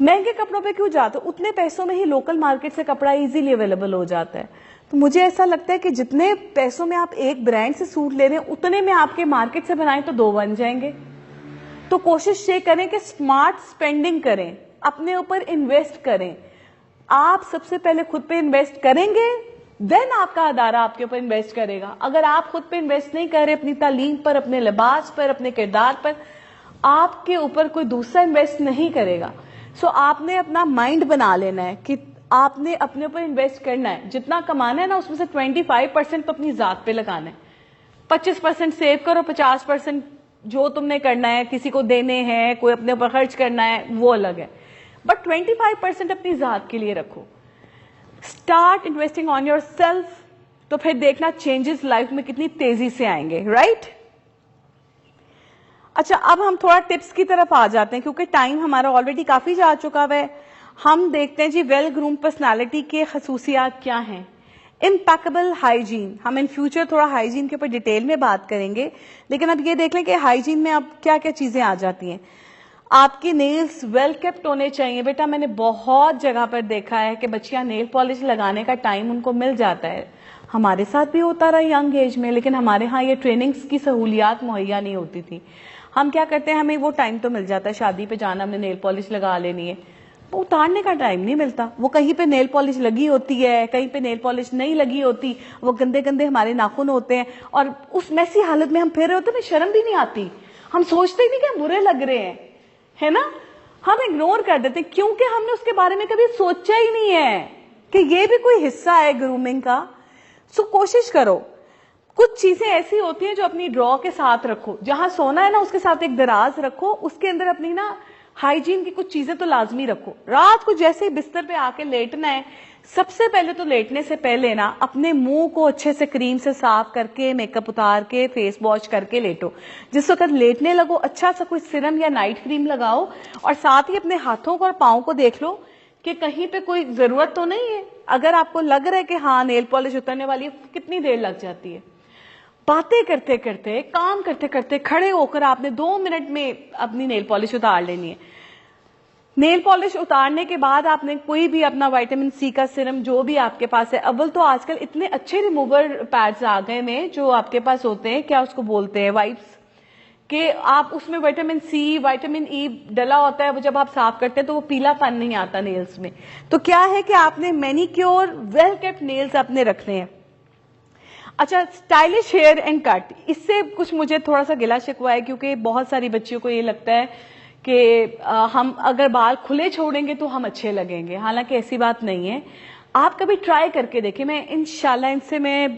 [SPEAKER 1] महंगे कपड़ों पे क्यों जाते, उतने पैसों में ही लोकल मार्केट से कपड़ा इजीली अवेलेबल हो जाता है। तो मुझे ऐसा लगता है कि जितने पैसों में आप एक ब्रांड से सूट ले रहे हैं, उतने में आपके मार्केट से बनाए तो 2 बन जाएंगे। तो कोशिश ये करें कि स्मार्ट स्पेंडिंग करें, अपने ऊपर इन्वेस्ट करें। आप सबसे पहले खुद पे इन्वेस्ट करेंगे, देन आपका अदारा आपके ऊपर इन्वेस्ट करेगा। अगर आप खुद पे इन्वेस्ट नहीं कर रहे, अपनी तालीम पर, अपने लिबास पर, अपने किरदार पर, आपके ऊपर कोई दूसरा इन्वेस्ट नहीं करेगा। सो आपने अपना माइंड बना लेना है कि आपने अपने ऊपर इन्वेस्ट करना है। जितना कमाना है ना, उसमें से 25% तो अपनी जात पे लगाना है, 25% सेव करो, 50% जो तुमने करना है, किसी को देने हैं, कोई अपने ऊपर खर्च करना है, वो अलग है, बट 25% अपनी जात के लिए रखो। Start investing on your self, तो फिर देखना चेंजेस लाइफ में कितनी तेजी से आएंगे, राइट? अच्छा, अब हम थोड़ा टिप्स की तरफ आ जाते हैं, क्योंकि टाइम हमारा ऑलरेडी काफी जा चुका है। हम देखते हैं जी वेल ग्रूम पर्सनालिटी के खसूसियात क्या हैं। इम्पैकेबल हाइजीन, हम इन फ्यूचर थोड़ा हाइजीन के ऊपर डिटेल में बात करेंगे, लेकिन अब ये देख लें कि हाइजीन में अब क्या क्या चीजें आ जाती हैं। आपके नेल्स वेल केप्ट होने चाहिए। बेटा, मैंने बहुत जगह पर देखा है कि बच्चियां नेल पॉलिश लगाने का टाइम उनको मिल जाता है, हमारे साथ भी होता रहा यंग एज में, लेकिन हमारे यहाँ ये ट्रेनिंग्स की सहूलियात मुहैया नहीं होती थी। हम क्या करते हैं, हमें वो टाइम तो मिल जाता है, शादी पे जाना, हमने नेल पॉलिश लगा लेनी है, वो उतारने का टाइम नहीं मिलता। वो कहीं पे नेल पॉलिश लगी होती है, कहीं पे नेल पॉलिश नहीं लगी होती, वो गंदे गंदे हमारे नाखून होते हैं, और उस मैसी हालत में हम फिर रहे होते हैं, शर्म भी नहीं आती, हम सोचते ही नहीं कि हम बुरे लग रहे हैं, है ना, हम इग्नोर कर देते हैं, क्योंकि हमने उसके बारे में कभी सोचा ही नहीं है कि ये भी कोई हिस्सा है ग्रूमिंग का। सो कोशिश करो, कुछ चीजें ऐसी होती हैं जो अपनी ड्रॉ के साथ रखो, जहां सोना है ना उसके साथ एक दराज रखो, उसके अंदर अपनी ना हाइजीन की कुछ चीजें तो लाजमी रखो। रात को जैसे ही बिस्तर पे आके लेटना है, सबसे पहले तो लेटने से पहले ना अपने मुंह को अच्छे से क्रीम से साफ करके, मेकअप उतार के, फेस वॉश करके लेटो। जिस वक्त लेटने लगो अच्छा सा कोई सिरम या नाइट क्रीम लगाओ, और साथ ही अपने हाथों को और पाँव को देख लो कि कहीं पे कोई जरूरत तो नहीं है। अगर आपको लग रहा है कि हाँ नेल पॉलिश उतरने वाली है, कितनी देर लग जाती है, बातें करते करते, काम करते करते खड़े होकर आपने 2 मिनट में अपनी नेल पॉलिश उतार लेनी है। नेल पॉलिश उतारने के बाद आपने कोई भी अपना विटामिन सी का सिरम जो भी आपके पास है, अव्वल तो आजकल इतने अच्छे रिमूवर पैड्स आ गए हैं जो आपके पास होते हैं, क्या उसको बोलते हैं, वाइप्स, कि आप उसमें विटामिन सी, विटामिन ई डला होता है, वो जब आप साफ करते हैं तो वो पीलापन नहीं आता नेल्स में। तो क्या है कि आपने मैनिक्योर वेल केप्ट नेल्स अपने रखने हैं। अच्छा, स्टाइलिश हेयर एंड कट, इससे कुछ मुझे थोड़ा सा गिला शिकवा है, क्योंकि बहुत सारी बच्चियों को ये लगता है कि हम अगर बाल खुले छोड़ेंगे तो हम अच्छे लगेंगे, हालांकि ऐसी बात नहीं है। आप कभी ट्राई करके देखिए, मैं इंशाल्लाह इनसे मैं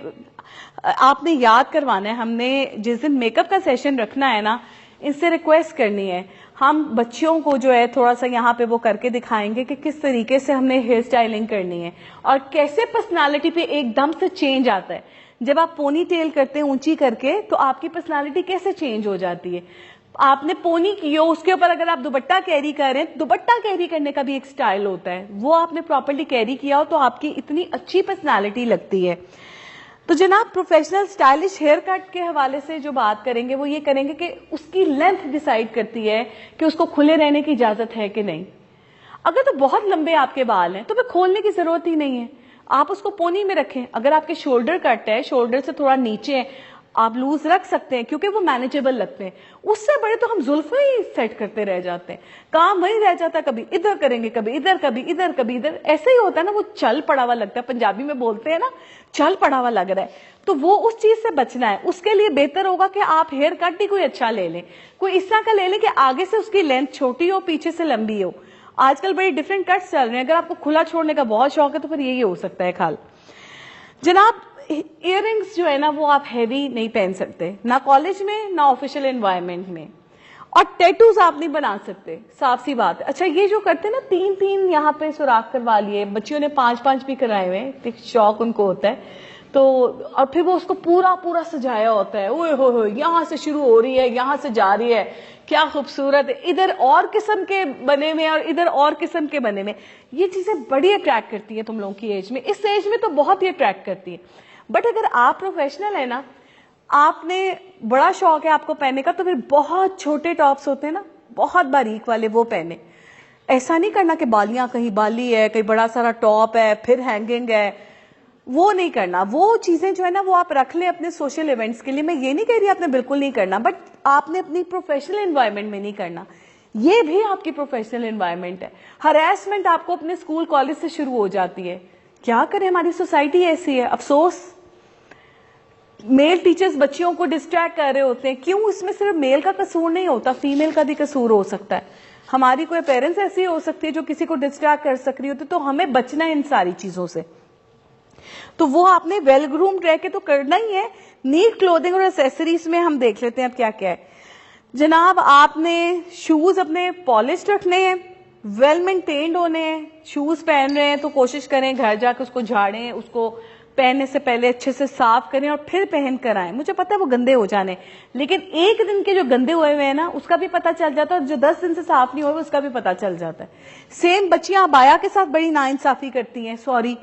[SPEAKER 1] आपने याद करवाना है, हमने जिस दिन मेकअप का सेशन रखना है ना, इनसे रिक्वेस्ट करनी है, हम बच्चियों को जो है थोड़ा सा यहाँ पे वो करके दिखाएंगे कि किस तरीके से हमने हेयर स्टाइलिंग करनी है और कैसे पर्सनालिटी पे एकदम से चेंज आता है। जब आप पोनी टेल करते हैं ऊंची करके, तो आपकी पर्सनालिटी कैसे चेंज हो जाती है। आपने पोनी की हो, उसके ऊपर अगर आप दुपट्टा कैरी कर रहे हैं, दुपट्टा कैरी करने का भी एक स्टाइल होता है, वो आपने प्रॉपर्ली कैरी किया हो तो आपकी इतनी अच्छी पर्सनालिटी लगती है। तो जनाब, प्रोफेशनल स्टाइलिश हेयर कट के हवाले से जो बात करेंगे वो ये करेंगे कि उसकी लेंथ डिसाइड करती है कि उसको खुले रहने की इजाजत है कि नहीं। अगर तो बहुत लंबे आपके बाल हैं तो फिर खोलने की जरूरत ही नहीं है, आप उसको पोनी में रखें। अगर आपके शोल्डर कट है, शोल्डर से थोड़ा नीचे है, आप लूज रख सकते हैं क्योंकि वो मैनेजेबल लगते हैं। उससे बड़े तो हम जुल्फे ही सेट करते रह जाते हैं, काम वही रह जाता है, कभी इधर करेंगे, कभी इधर, कभी इधर, कभी इधर, ऐसे ही होता है ना, वो चल पड़ा हुआ लगता है, पंजाबी में बोलते हैं ना, चल पड़ा हुआ लग रहा है। तो वो उस चीज से बचना है, उसके लिए बेहतर होगा कि आप हेयर कट ही कोई अच्छा ले लें, कोई इस तरह का ले लें कि आगे से उसकी लेंथ छोटी हो, पीछे से लंबी हो। आजकल बड़े डिफरेंट कट्स चल रहे हैं। अगर आपको खुला छोड़ने का बहुत शौक है तो फिर यही हो सकता है खाल। जनाब, इयररिंग्स जो है ना वो आप हैवी नहीं पहन सकते, ना कॉलेज में ना ऑफिशियल एनवायरनमेंट में। और टैटूज आप नहीं बना सकते, साफ सी बात है। अच्छा, ये जो करते हैं ना 3-3 यहाँ पे सुराख करवा लिए, बच्चियों ने 5-5 भी कराए हुए हैं, शौक उनको होता है तो, और फिर वो उसको पूरा पूरा सजाया होता है। ओए हो, यहाँ से शुरू हो रही है, यहाँ से जा रही है, क्या खूबसूरत है। इधर और किस्म के बने हुए और इधर और किस्म के बने हुए। ये चीजें बड़ी अट्रैक्ट करती है तुम लोगों की एज में, इस एज में तो बहुत ही अट्रैक्ट करती है। बट अगर आप प्रोफेशनल है ना, आपने बड़ा शौक है आपको पहनने का, तो फिर बहुत छोटे टॉप्स होते हैं ना, बहुत बारीक वाले, वो पहने। ऐसा नहीं करना कि बालियां, कहीं बाली है, कहीं बड़ा सारा टॉप है, फिर हैंगिंग है, वो नहीं करना। वो चीजें जो है ना वो आप रख ले अपने सोशल इवेंट्स के लिए। मैं ये नहीं कह रही आपने बिल्कुल नहीं करना, बट आपने अपनी प्रोफेशनल एनवायरनमेंट में नहीं करना। ये भी आपकी प्रोफेशनल एनवायरनमेंट है। हरासमेंट आपको अपने स्कूल कॉलेज से शुरू हो जाती है। क्या करें, हमारी सोसाइटी ऐसी है, अफसोस। मेल टीचर्स बच्चियों को डिस्ट्रैक्ट कर रहे होते हैं। क्यों? इसमें सिर्फ मेल का कसूर नहीं होता, फीमेल का भी कसूर हो सकता है। हमारी कोई पेरेंट्स ऐसी हो सकती है जो किसी को डिस्ट्रैक्ट कर सक रही होती, तो हमें बचना है इन सारी चीजों से। तो वो आपने वेल ग्रूम्ड रह के तो करना ही है। नीट क्लोथिंग और एक्सेसरीज में हम देख लेते हैं अब क्या क्या है। जनाब, आपने शूज अपने पॉलिश रखने हैं, वेल मेंटेन्ड होने हैं। शूज पहन रहे हैं तो कोशिश करें घर जाकर उसको झाड़ें, उसको पहनने से पहले अच्छे से साफ करें और फिर पहन कर आए। मुझे पता है वो गंदे हो जाने, लेकिन एक दिन के जो गंदे हुए हैं ना उसका भी पता चल जाता है, और जो 10 दिन से साफ नहीं हुए उसका भी पता चल जाता है। सेम बच्चियां अबाया के साथ बड़ी नाइंसाफी करती हैं। सॉरी,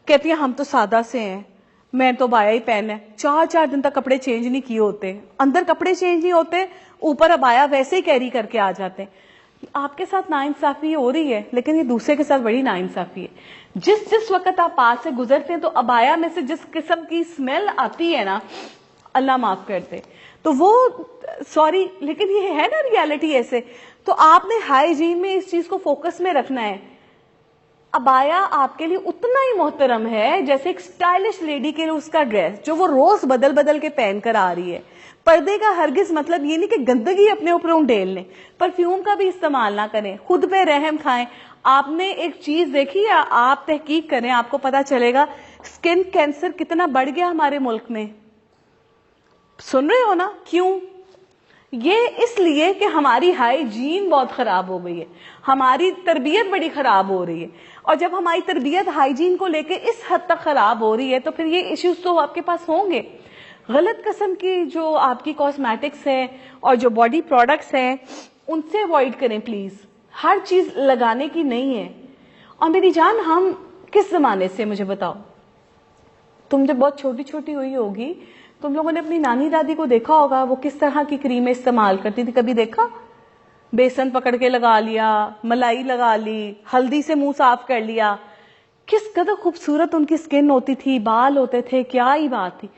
[SPEAKER 1] कहती हैं हम तो सादा से हैं, मैं तो अबाया ही पहना है। 4-4 दिन तक कपड़े चेंज नहीं किए होते, अंदर कपड़े चेंज नहीं होते, ऊपर अबाया वैसे ही कैरी करके आ जाते हैं। आपके साथ नाइंसाफी हो रही है, लेकिन ये दूसरे के साथ बड़ी नाइंसाफी है। जिस जिस वक्त आप पास से गुजरते हैं तो अबाया में से जिस किस्म की स्मेल आती है ना, अल्लाह माफ करते, तो वो सॉरी, लेकिन ये है ना रियलिटी ऐसे। तो आपने हाइजीन में इस चीज को फोकस में रखना है। अबाया आपके लिए उतना ही मोहतरम है जैसे एक स्टाइलिश लेडी के लिए उसका ड्रेस, जो वो रोज बदल बदल के पहन कर आ रही है। पर्दे का हरगिज मतलब ये नहीं कि गंदगी अपने ऊपर उंडेल लें, परफ्यूम का भी इस्तेमाल ना करें, खुद पे रहम खाएं। आपने एक चीज देखी है, आप तहकीक करें, आपको पता चलेगा स्किन कैंसर कितना बढ़ गया हमारे मुल्क में। सुन रहे हो ना? क्यों? ये इसलिए कि हमारी हाइजीन बहुत खराब हो गई है, हमारी तरबियत बड़ी खराब हो रही है। और जब हमारी तरबियत हाइजीन को लेके इस हद तक खराब हो रही है तो फिर ये इश्यूज तो आपके पास होंगे। गलत किस्म की जो आपकी कॉस्मेटिक्स है और जो बॉडी प्रोडक्ट्स हैं उनसे अवॉइड करें प्लीज। हर चीज लगाने की नहीं है। और मेरी जान, हम किस जमाने से, मुझे बताओ, तुम जब बहुत छोटी छोटी हुई होगी तुम लोगों ने अपनी नानी दादी को देखा होगा वो किस तरह की क्रीमें इस्तेमाल करती थी। कभी देखा? बेसन पकड़ के लगा लिया, मलाई लगा ली, हल्दी से मुंह साफ कर लिया। किस कदर खूबसूरत उनकी स्किन होती थी, बाल होते थे, क्या ही बात थी।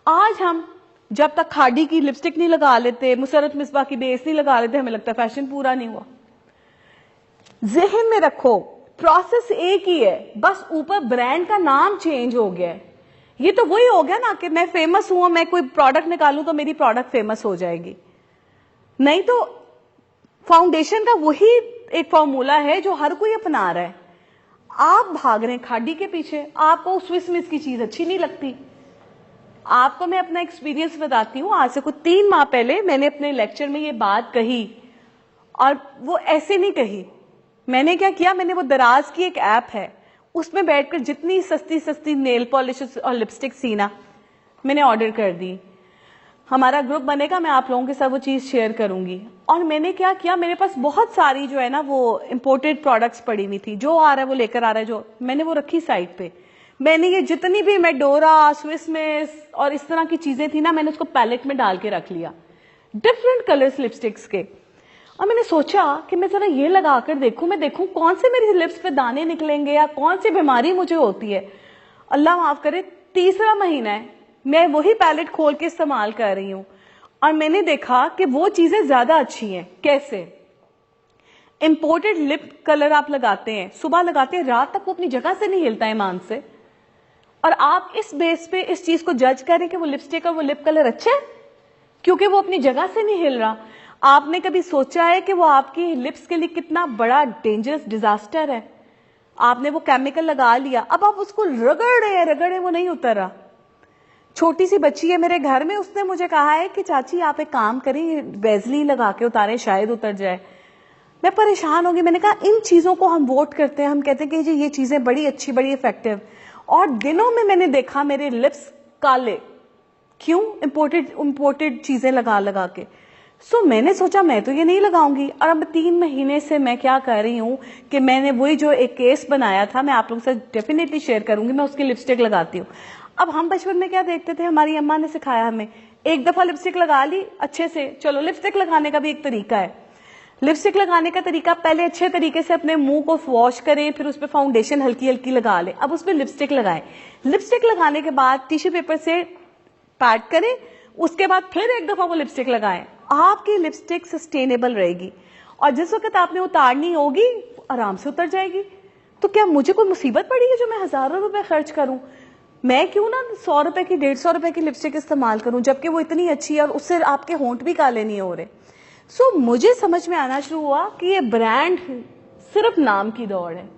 [SPEAKER 1] आज हम जब तक खाड़ी की लिपस्टिक नहीं लगा लेते, मुसरत मिसबा की बेस नहीं लगा लेते, हमें लगता है फैशन पूरा नहीं हुआ। ज़हन में रखो, प्रोसेस एक ही है, बस ऊपर ब्रांड का नाम चेंज हो गया है। ये तो वही हो गया ना कि मैं फेमस हूं, मैं कोई प्रोडक्ट निकालूं तो मेरी प्रोडक्ट फेमस हो जाएगी। नहीं तो फाउंडेशन का वही एक फॉर्मूला है जो हर कोई अपना रहा है। आप भाग रहे हैं खाड़ी के पीछे, आपको स्विस मिस की चीज अच्छी नहीं लगती। आपको मैं अपना एक्सपीरियंस बताती हूँ। आज से कुछ 3 माह पहले मैंने अपने लेक्चर में ये बात कही, और वो ऐसे नहीं कही। मैंने क्या किया, मैंने वो दराज की एक ऐप है, उसमें बैठकर जितनी सस्ती सस्ती नेल पॉलिश और लिपस्टिक थी ना, मैंने ऑर्डर कर दी। हमारा ग्रुप बनेगा, मैं आप लोगों के साथ वो चीज शेयर करूंगी। और मैंने क्या किया, मेरे पास बहुत सारी जो है ना वो इंपोर्टेड प्रोडक्ट्स पड़ी हुई थी, जो आ रहा है वो लेकर आ रहा है, जो मैंने वो रखी साइड पे। मैंने ये जितनी भी मेडोरा, स्विस मिस और इस तरह की चीजें थी ना, मैंने उसको पैलेट में डाल के रख लिया, डिफरेंट कलर्स लिपस्टिक्स के। और मैंने सोचा कि मैं जरा ये लगा कर देखूं, मैं देखूं कौन से मेरी लिप्स पे दाने निकलेंगे या कौन सी बीमारी मुझे होती है। अल्लाह माफ करे, 3रा महीना है मैं वही पैलेट खोल के इस्तेमाल कर रही हूं, और मैंने देखा कि वो चीजें ज्यादा अच्छी हैं। कैसे? इंपोर्टेड लिप कलर आप लगाते हैं, सुबह लगाते हैं, रात तक वो अपनी जगह से नहीं हिलता ईमान से, और आप इस बेस पे इस चीज को जज करें कि वो लिपस्टिक और वो लिप कलर अच्छा है क्योंकि वो अपनी जगह से नहीं हिल रहा। आपने कभी सोचा है कि वो आपकी लिप्स के लिए कितना बड़ा डेंजरस डिजास्टर है? आपने वो केमिकल लगा लिया, अब आप उसको रगड़े वो नहीं उतर रहा। छोटी सी बच्ची है मेरे घर में, उसने मुझे कहा है कि चाची आप एक काम करें, वैसलीन लगा के उतारें, शायद उतर जाए। मैं परेशान हो गई। मैंने कहा इन चीजों को हम वोट करते हैं, हम कहते हैं कि जी ये चीजें बड़ी अच्छी, बड़ी इफेक्टिव, और दिनों में मैंने देखा मेरे लिप्स काले। क्यों? इंपोर्टेड चीजें लगा लगा के। सो मैंने सोचा मैं तो ये नहीं लगाऊंगी। और अब 3 महीने से मैं क्या कर रही हूं कि मैंने वही जो एक केस बनाया था, मैं आप लोगों से डेफिनेटली शेयर करूंगी, मैं उसकी लिपस्टिक लगाती हूँ। अब हम बचपन में क्या देखते थे, हमारी अम्मा ने सिखाया हमें, एक दफा लिपस्टिक लगा ली अच्छे से, चलो लिपस्टिक लगाने का भी एक तरीका है। लिपस्टिक लगाने का तरीका, पहले अच्छे तरीके से अपने मुंह को वॉश करें, फिर उस पर फाउंडेशन हल्की हल्की लगा लें, अब उस पर लिपस्टिक लगाएं। लिपस्टिक लगाने के बाद टिश्यू पेपर से पैड करें, उसके बाद फिर एक दफा वो लिपस्टिक लगाएं। आपकी लिपस्टिक सस्टेनेबल रहेगी, और जिस वक्त आपने उतारनी होगी आराम से उतर जाएगी। तो क्या मुझे कोई मुसीबत पड़ी है जो मैं हजारों रुपए खर्च करूं? मैं क्यों ना 100 रुपए की, 150 रुपए की लिपस्टिक इस्तेमाल करूं, जबकि वो इतनी अच्छी है और उससे आपके होंठ भी काले नहीं हो रहे। सो मुझे समझ में आना शुरू हुआ कि ये ब्रांड सिर्फ नाम की दौड़ है।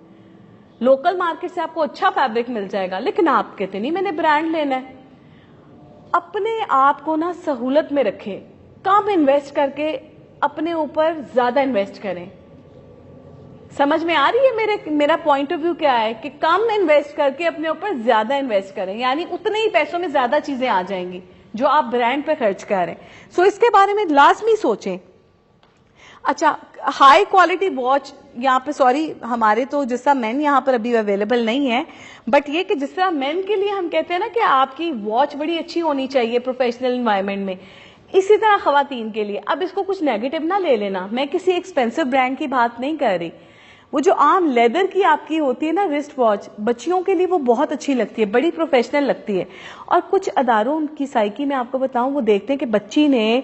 [SPEAKER 1] लोकल मार्केट से आपको अच्छा फैब्रिक मिल जाएगा, लेकिन आप कहते नहीं मैंने ब्रांड लेना है। अपने आप को ना सहूलत में रखें, कम इन्वेस्ट करके अपने ऊपर ज्यादा इन्वेस्ट करें। समझ में आ रही है मेरा पॉइंट ऑफ व्यू क्या है? कि कम इन्वेस्ट करके अपने ऊपर ज्यादा इन्वेस्ट करें, यानी उतने ही पैसों में ज्यादा चीजें आ जाएंगी जो आप ब्रांड पे खर्च कर रहे हैं। सो इसके बारे में लाजमी सोचें। अच्छा, हाई क्वालिटी वॉच यहाँ पे, सॉरी हमारे तो जिस तरह मेन यहाँ पर अभी अवेलेबल नहीं है, बट ये कि जिस तरह मेन के लिए हम कहते हैं ना कि आपकी वॉच बड़ी अच्छी होनी चाहिए प्रोफेशनल एनवायरनमेंट में, इसी तरह खवातीन के लिए। अब इसको कुछ नेगेटिव ना ले लेना, मैं किसी एक्सपेंसिव ब्रांड की बात नहीं कर रही। वो जो आम लेदर की आपकी होती है ना रिस्ट वॉच, बच्चियों के लिए वो बहुत अच्छी लगती है, बड़ी प्रोफेशनल लगती है। और कुछ अदारों की साइकी में आपको बताऊं, वो देखते हैं कि बच्ची ने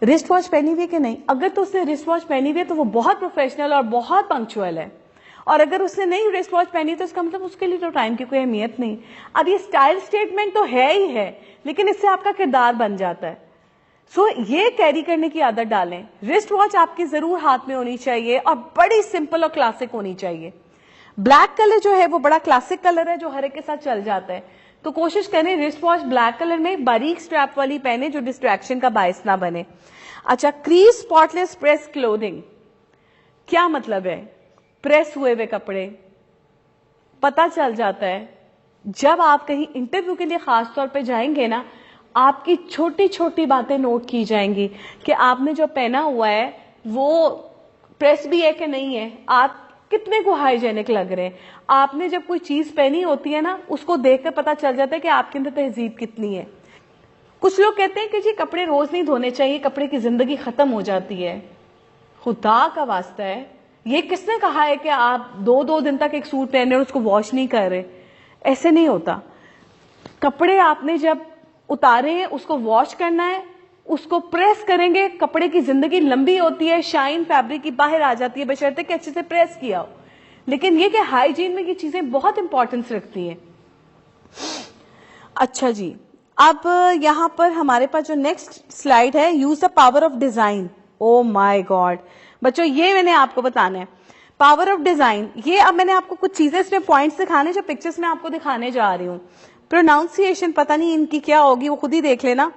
[SPEAKER 1] रिस्ट वॉच पहनी हुई है कि नहीं। अगर तो उसने रिस्ट वॉच पहनी हुई है तो वो बहुत प्रोफेशनल और बहुत पंक्चुअल है, और अगर उसने नहीं रिस्ट वॉच पहनी तो इसका मतलब उसके लिए तो टाइम की कोई अहमियत नहीं। अब ये स्टाइल स्टेटमेंट तो है ही है, लेकिन इससे आपका किरदार बन जाता है। सो ये कैरी करने की आदत डालें। रिस्ट वॉच आपकी जरूर हाथ में होनी चाहिए और बड़ी सिंपल और क्लासिक होनी चाहिए। ब्लैक कलर जो है वो बड़ा क्लासिक कलर है जो हर एक के साथ चल जाता है, तो कोशिश करें रिस्ट वॉच ब्लैक कलर में बारीक स्ट्रैप वाली पहने जो डिस्ट्रैक्शन का बायस ना बने। अच्छा, क्रीज स्पॉटलेस प्रेस क्लोथिंग, क्या मतलब है? प्रेस हुए हुए कपड़े पता चल जाता है जब आप कहीं इंटरव्यू के लिए खास तौर पे जाएंगे ना, आपकी छोटी छोटी बातें नोट की जाएंगी कि आपने जो पहना हुआ है वो प्रेस भी है कि नहीं है, आप कितने को हाइजेनिक लग रहे हैं। आपने जब कोई चीज पहनी होती है ना, उसको देखकर पता चल जाता है कि आपके अंदर तहजीब कितनी है। कुछ लोग कहते हैं कि जी कपड़े रोज नहीं धोने चाहिए, कपड़े की जिंदगी खत्म हो जाती है। खुदा का वास्ता है, ये किसने कहा है कि आप 2-2 दिन तक एक सूट पहने और उसको वॉश नहीं कर रहे? ऐसे नहीं होता। कपड़े आपने जब उतारे हैं उसको वॉश करना है, उसको प्रेस करेंगे। कपड़े की जिंदगी लंबी होती है, शाइन फैब्रिक की बाहर आ जाती है बशर्ते कि अच्छे से प्रेस किया हो। लेकिन ये कि हाइजीन में ये चीजें बहुत इंपॉर्टेंस रखती हैं। अच्छा जी, अब यहां पर हमारे पास जो नेक्स्ट स्लाइड है, use the power of design. Oh my God बच्चों, ये मैंने आपको बताना है पावर ऑफ डिजाइन। ये अब मैंने आपको कुछ चीजें इसमें पॉइंट्स दिखाने जो पिक्चर्स में आपको दिखाने जा रही हूं। प्रोनाउंसिएशन पता नहीं इनकी क्या होगी, वो खुद ही देख लेना।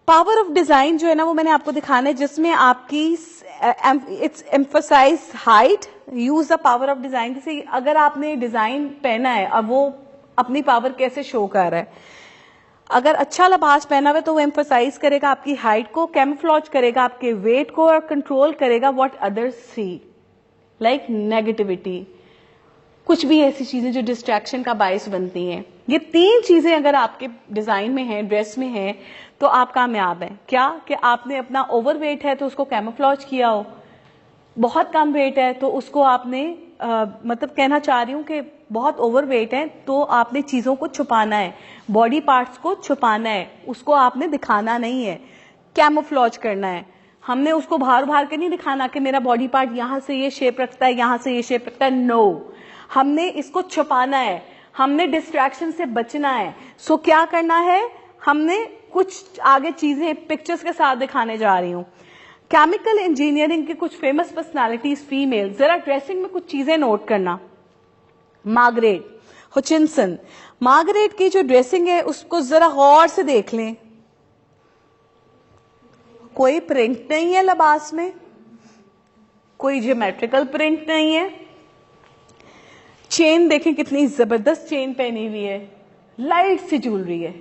[SPEAKER 1] पावर ऑफ डिजाइन जो है ना वो मैंने आपको दिखाना है, जिसमें आपकी it's emphasise height, use the power of design. जैसे अगर आपने डिजाइन पहना है, अब वो अपनी पावर कैसे शो कर रहा है। अगर अच्छा लिबास पहना हुआ है तो वो एम्फसाइज करेगा आपकी हाइट को, कैमोफ्लेज करेगा आपके वेट को, और कंट्रोल करेगा what others see, like negativity, कुछ भी ऐसी चीजें जो डिस्ट्रैक्शन का बायस बनती हैं। ये 3 चीजें अगर आपके डिजाइन में है, ड्रेस में है, तो आप कामयाब हैं। क्या कि आपने अपना ओवर वेट है तो उसको कैमोफ्लेज किया हो, बहुत कम वेट है तो उसको आपने मतलब कहना चाह रही हूं कि बहुत ओवर वेट है तो आपने चीजों को छुपाना है, बॉडी पार्ट्स को छुपाना है, उसको आपने दिखाना नहीं है, कैमोफ्लेज करना है। हमने उसको बाहर के नहीं दिखाना कि मेरा बॉडी पार्ट यहां से ये शेप रखता है, यहां से ये शेप रखता है। नो, हमने इसको छुपाना है, हमने डिस्ट्रैक्शन से बचना है। सो क्या करना है, हमने कुछ आगे चीजें पिक्चर्स के साथ दिखाने जा रही हूं। केमिकल इंजीनियरिंग के कुछ फेमस पर्सनालिटीज फीमेल, जरा ड्रेसिंग में कुछ चीजें नोट करना। मार्गरेट हचिनसन, मार्गरेट की जो ड्रेसिंग है उसको जरा गौर से देख लें। कोई प्रिंट नहीं है लिबास में, कोई ज्योमेट्रिकल प्रिंट नहीं है। चेन देखें कितनी जबरदस्त चेन पहनी हुई है, लाइट सी ज्वेलरी है,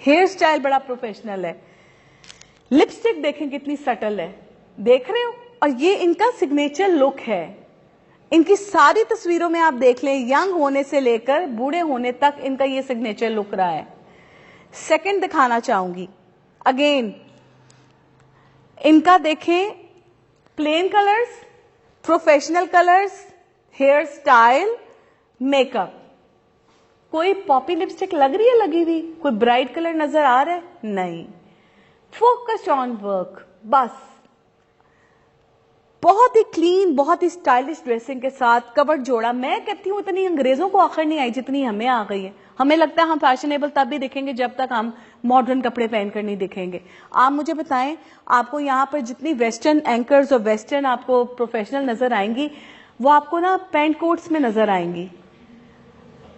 [SPEAKER 1] हेयर स्टाइल बड़ा प्रोफेशनल है। लिपस्टिक देखें कितनी सटल है, देख रहे हो? और ये इनका सिग्नेचर लुक है। इनकी सारी तस्वीरों में आप देख लें, यंग होने से लेकर बूढ़े होने तक इनका ये सिग्नेचर लुक रहा है। सेकंड दिखाना चाहूंगी, अगेन इनका देखें, plain colours, professional colours, hair style, makeup. कोई पॉपी लिपस्टिक लग रही है लगी हुई? कोई ब्राइट कलर नजर आ रहा है? नहीं। फोकस ऑन वर्क, बस। बहुत ही क्लीन, बहुत ही स्टाइलिश ड्रेसिंग के साथ कवर जोड़ा। मैं कहती हूं इतनी अंग्रेजों को आखिर नहीं आई जितनी हमें आ गई है। हमें लगता है हम फैशनेबल तब भी दिखेंगे जब तक हम मॉडर्न कपड़े पहनकर नहीं दिखेंगे। आप मुझे बताएं, आपको यहाँ पर जितनी वेस्टर्न एंकर्स और वेस्टर्न आपको प्रोफेशनल नजर आएंगी, वो आपको ना पैंट कोट्स में नजर आएंगी।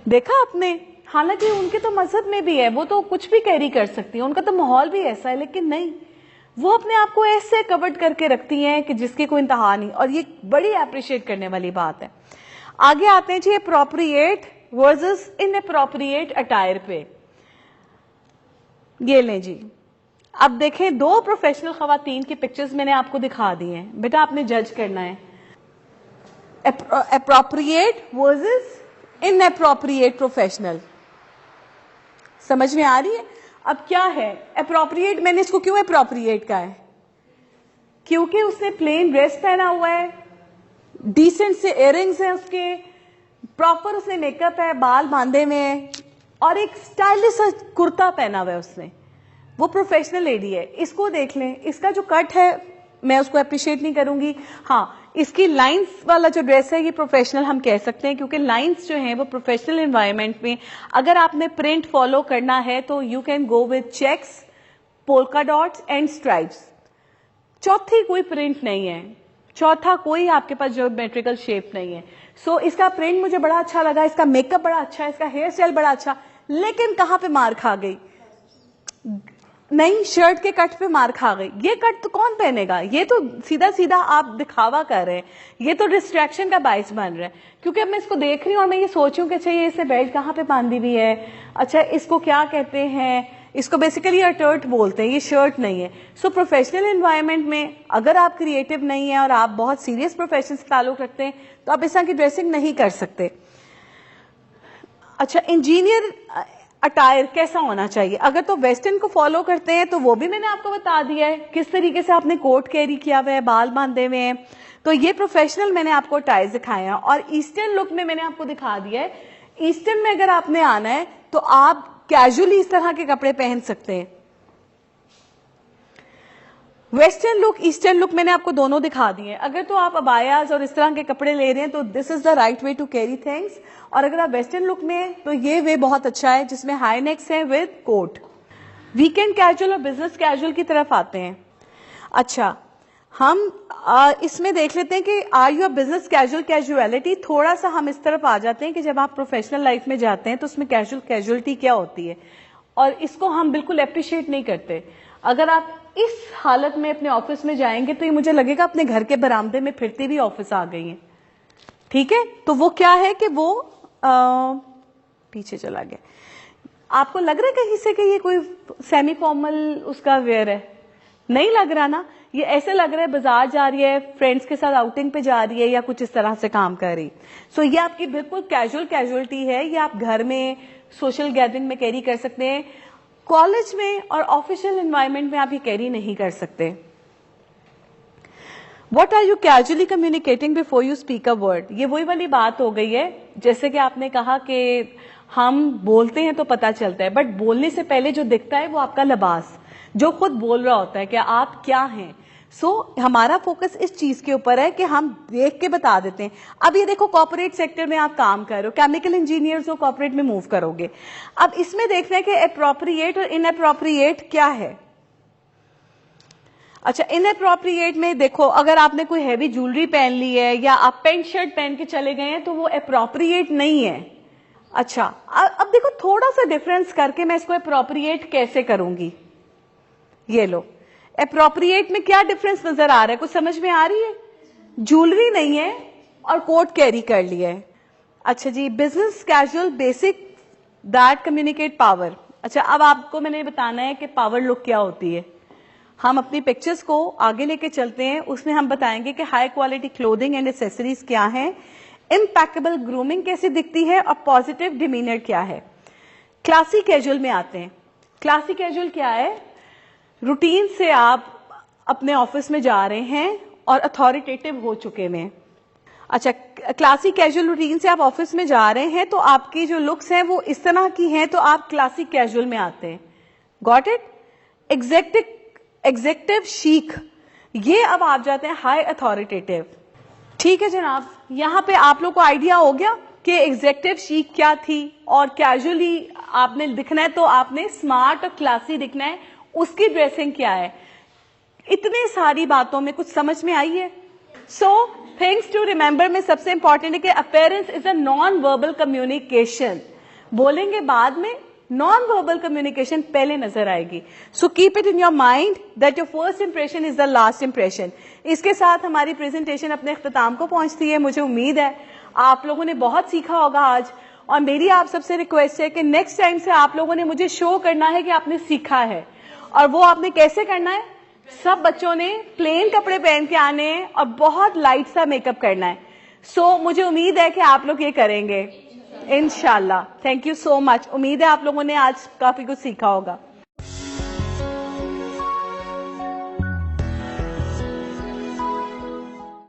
[SPEAKER 1] देखा आपने? हालांकि उनके तो मजहब में भी है, वो तो कुछ भी कैरी कर सकती है, उनका तो माहौल भी ऐसा है, लेकिन नहीं, वो अपने आप को ऐसे कवर्ड करके रखती हैं कि जिसकी कोई इंतहा नहीं। और ये बड़ी अप्रिशिएट करने वाली बात है। आगे आते हैं जी अप्रोप्रिएट वर्सेस इनअप्रोप्रिएट अटायर पे। ये लें जी, अब देखें, दो प्रोफेशनल खवातीन की पिक्चर्स मैंने आपको दिखा दी हैं। बेटा आपने जज करना है, अप्रोप्रिएट वर्सेस इनअप्रोप्रिएट प्रोफेशनल। समझ में आ रही है? अब क्या है अप्रोप्रिएट? मैंने इसको क्यों अप्रोप्रिएट कहा है? क्योंकि उसने प्लेन ड्रेस पहना हुआ है, डिसेंट से इयररिंग्स हैं उसके, प्रॉपर उसने मेकअप है, बाल बांधे हुए हैं, और एक स्टाइलिश कुर्ता पहना हुआ है उसने। वो प्रोफेशनल लेडी है। इसको देख लें, इसका जो कट है मैं उसको अप्रिशिएट नहीं करूंगी। हाँ, इसकी लाइंस वाला जो ड्रेस है ये प्रोफेशनल हम कह सकते हैं, क्योंकि लाइंस जो हैं वो प्रोफेशनल एनवायरनमेंट में अगर आपने प्रिंट फॉलो करना है तो you can go with checks, polka dots and stripes. चौथी कोई प्रिंट नहीं है, चौथा कोई आपके पास ज्योमेट्रिकल शेप नहीं है। सो इसका प्रिंट मुझे बड़ा अच्छा लगा, इसका मेकअप बड़ा अच्छा है, इसका हेयर स्टाइल बड़ा अच्छा, लेकिन कहां पे मार खा गई? नहीं, शर्ट के कट पे मार खा गई। ये कट तो कौन पहनेगा? ये तो सीधा सीधा आप दिखावा कर रहे हैं, ये तो डिस्ट्रैक्शन का बाइस बन रहा है। क्योंकि अब मैं इसको देख रही हूँ और मैं ये सोच रही हूँ कि अच्छा ये इसे बेल्ट कहाँ पे बांधी हुई है, अच्छा इसको क्या कहते हैं, इसको बेसिकली अटर्ट बोलते हैं, ये शर्ट नहीं है। सो प्रोफेशनल एनवायरनमेंट में अगर आप क्रिएटिव नहीं है और आप बहुत सीरियस प्रोफेशन से ताल्लुक रखते हैं तो आप इस तरह की ड्रेसिंग नहीं कर सकते। अच्छा, इंजीनियर अटायर कैसा होना चाहिए? अगर तो वेस्टर्न को फॉलो करते हैं तो वो भी मैंने आपको बता दिया है, किस तरीके से आपने कोट कैरी किया हुआ है, बाल बांधे हुए हैं। तो ये प्रोफेशनल मैंने आपको अटायर दिखाए हैं। और ईस्टर्न लुक में मैंने आपको दिखा दिया है, ईस्टर्न में अगर आपने आना है तो आप कैजुअली इस तरह के कपड़े पहन सकते हैं। वेस्टर्न लुक, ईस्टर्न लुक मैंने आपको दोनों दिखा दिए हैं। अगर तो आप अबायाज और इस तरह के कपड़े ले रहे हैं तो this is the right way to carry things. और अगर आप वेस्टर्न लुक में हैं तो ये वे बहुत अच्छा है जिसमें हाई नेक्स है विद कोट। वीकेंड कैजुअल और बिजनेस कैजुअल की तरफ आते हैं। अच्छा, हम इसमें देख लेते हैं कि are you a business casual casualty. थोड़ा सा हम इस तरफ आ जाते हैं कि जब आप प्रोफेशनल लाइफ में जाते हैं तो उसमें कैजुअल कैजुअलिटी क्या होती है, और इसको हम बिल्कुल अप्रिशिएट नहीं करते। अगर आप इस हालत में अपने ऑफिस में जाएंगे तो ये मुझे लगेगा अपने घर के बरामदे में फिरती भी ऑफिस आ गई हैं। ठीक है, तो वो क्या है कि वो पीछे चला गया। आपको लग रहा है कहीं से कि ये कोई सेमी फॉर्मल उसका वेयर है? नहीं लग रहा ना, ये ऐसे लग रहा है बाजार जा रही है, फ्रेंड्स के साथ आउटिंग पे जा रही है या कुछ इस तरह से काम कर रही। सो ये आपकी बिल्कुल कैजुअल कैजुअलिटी है। ये आप घर में सोशल गैदरिंग में कैरी कर सकते हैं, कॉलेज में और ऑफिशियल एनवायरनमेंट में आप ये कैरी नहीं कर सकते। What are you casually communicating before you speak a word? ये वही वाली बात हो गई है, जैसे कि आपने कहा कि हम बोलते हैं तो पता चलता है, बट बोलने से पहले जो दिखता है वो आपका लिबास, जो खुद बोल रहा होता है कि आप क्या हैं। हमारा फोकस इस चीज के ऊपर है कि हम देख के बता देते हैं। अब ये देखो, कॉर्पोरेट सेक्टर में आप काम कर रहे हो, केमिकल इंजीनियर्स हो, कॉर्पोरेट में मूव करोगे। अब इसमें देखना है कि अप्रोप्रिएट और इनअप्रोप्रिएट क्या है। अच्छा, इनअप्रोप्रिएट में देखो, अगर आपने कोई हैवी ज्वेलरी पहन ली है या आप पैंट शर्ट पहन के चले गए हैं तो वो अप्रोप्रिएट नहीं है। अच्छा, अब देखो थोड़ा सा डिफरेंस करके मैं इसको अप्रोप्रिएट कैसे करूंगी। ये लो, अप्रोप्रिएट में क्या डिफरेंस नजर आ रहा है, कुछ समझ में आ रही है? ज्वेलरी नहीं है और कोट कैरी कर लिया है। अच्छा जी, business casual basic that communicate power. अच्छा, अब आपको मैंने बताना है कि पावर लुक क्या होती है। हम अपनी पिक्चर्स को आगे लेके चलते हैं, उसमें हम बताएंगे कि high quality clothing and accessories क्या है, इम्पैकेबल ग्रूमिंग कैसी दिखती है और पॉजिटिव डिमीनर क्या है। क्लासी कैजुअल में आते हैं। क्लासी कैजुअल क्या है? रूटीन से आप अपने ऑफिस में जा रहे हैं और अथॉरिटेटिव हो चुके हैं। अच्छा, क्लासी कैजुअल रूटीन से आप ऑफिस में जा रहे हैं तो आपकी जो लुक्स हैं वो इस तरह की हैं, तो आप क्लासिक कैजुअल में आते हैं। Got it? एग्जेक्टिव शीक, ये अब आप जाते हैं हाई अथॉरिटेटिव। ठीक है जनाब, यहां पे आप लोग को आइडिया हो गया कि एग्जेक्टिव शीक क्या थी और कैजुअली आपने दिखना है तो आपने स्मार्ट और क्लासी दिखना है, उसकी ड्रेसिंग क्या है। इतनी सारी बातों में कुछ समझ में आई है? सो थिंग्स टू रिमेंबर में सबसे इंपॉर्टेंट है कि appearance is a non verbal communication. बोलेंगे बाद में, नॉन वर्बल कम्युनिकेशन पहले नजर आएगी। So keep it in your mind that your first impression is the last impression. इसके साथ हमारी प्रेजेंटेशन अपने इख्तिताम को पहुंचती है। मुझे उम्मीद है आप लोगों ने बहुत सीखा होगा आज, और मेरी आप सबसे रिक्वेस्ट है कि नेक्स्ट टाइम से आप लोगों ने मुझे शो करना है कि आपने सीखा है। और वो आपने कैसे करना है? सब बच्चों ने प्लेन कपड़े पहन के आने हैं और बहुत लाइट सा मेकअप करना है। सो मुझे उम्मीद है कि आप लोग ये करेंगे इंशाल्लाह। Thank you so much. उम्मीद है आप लोगों ने आज काफी कुछ सीखा होगा।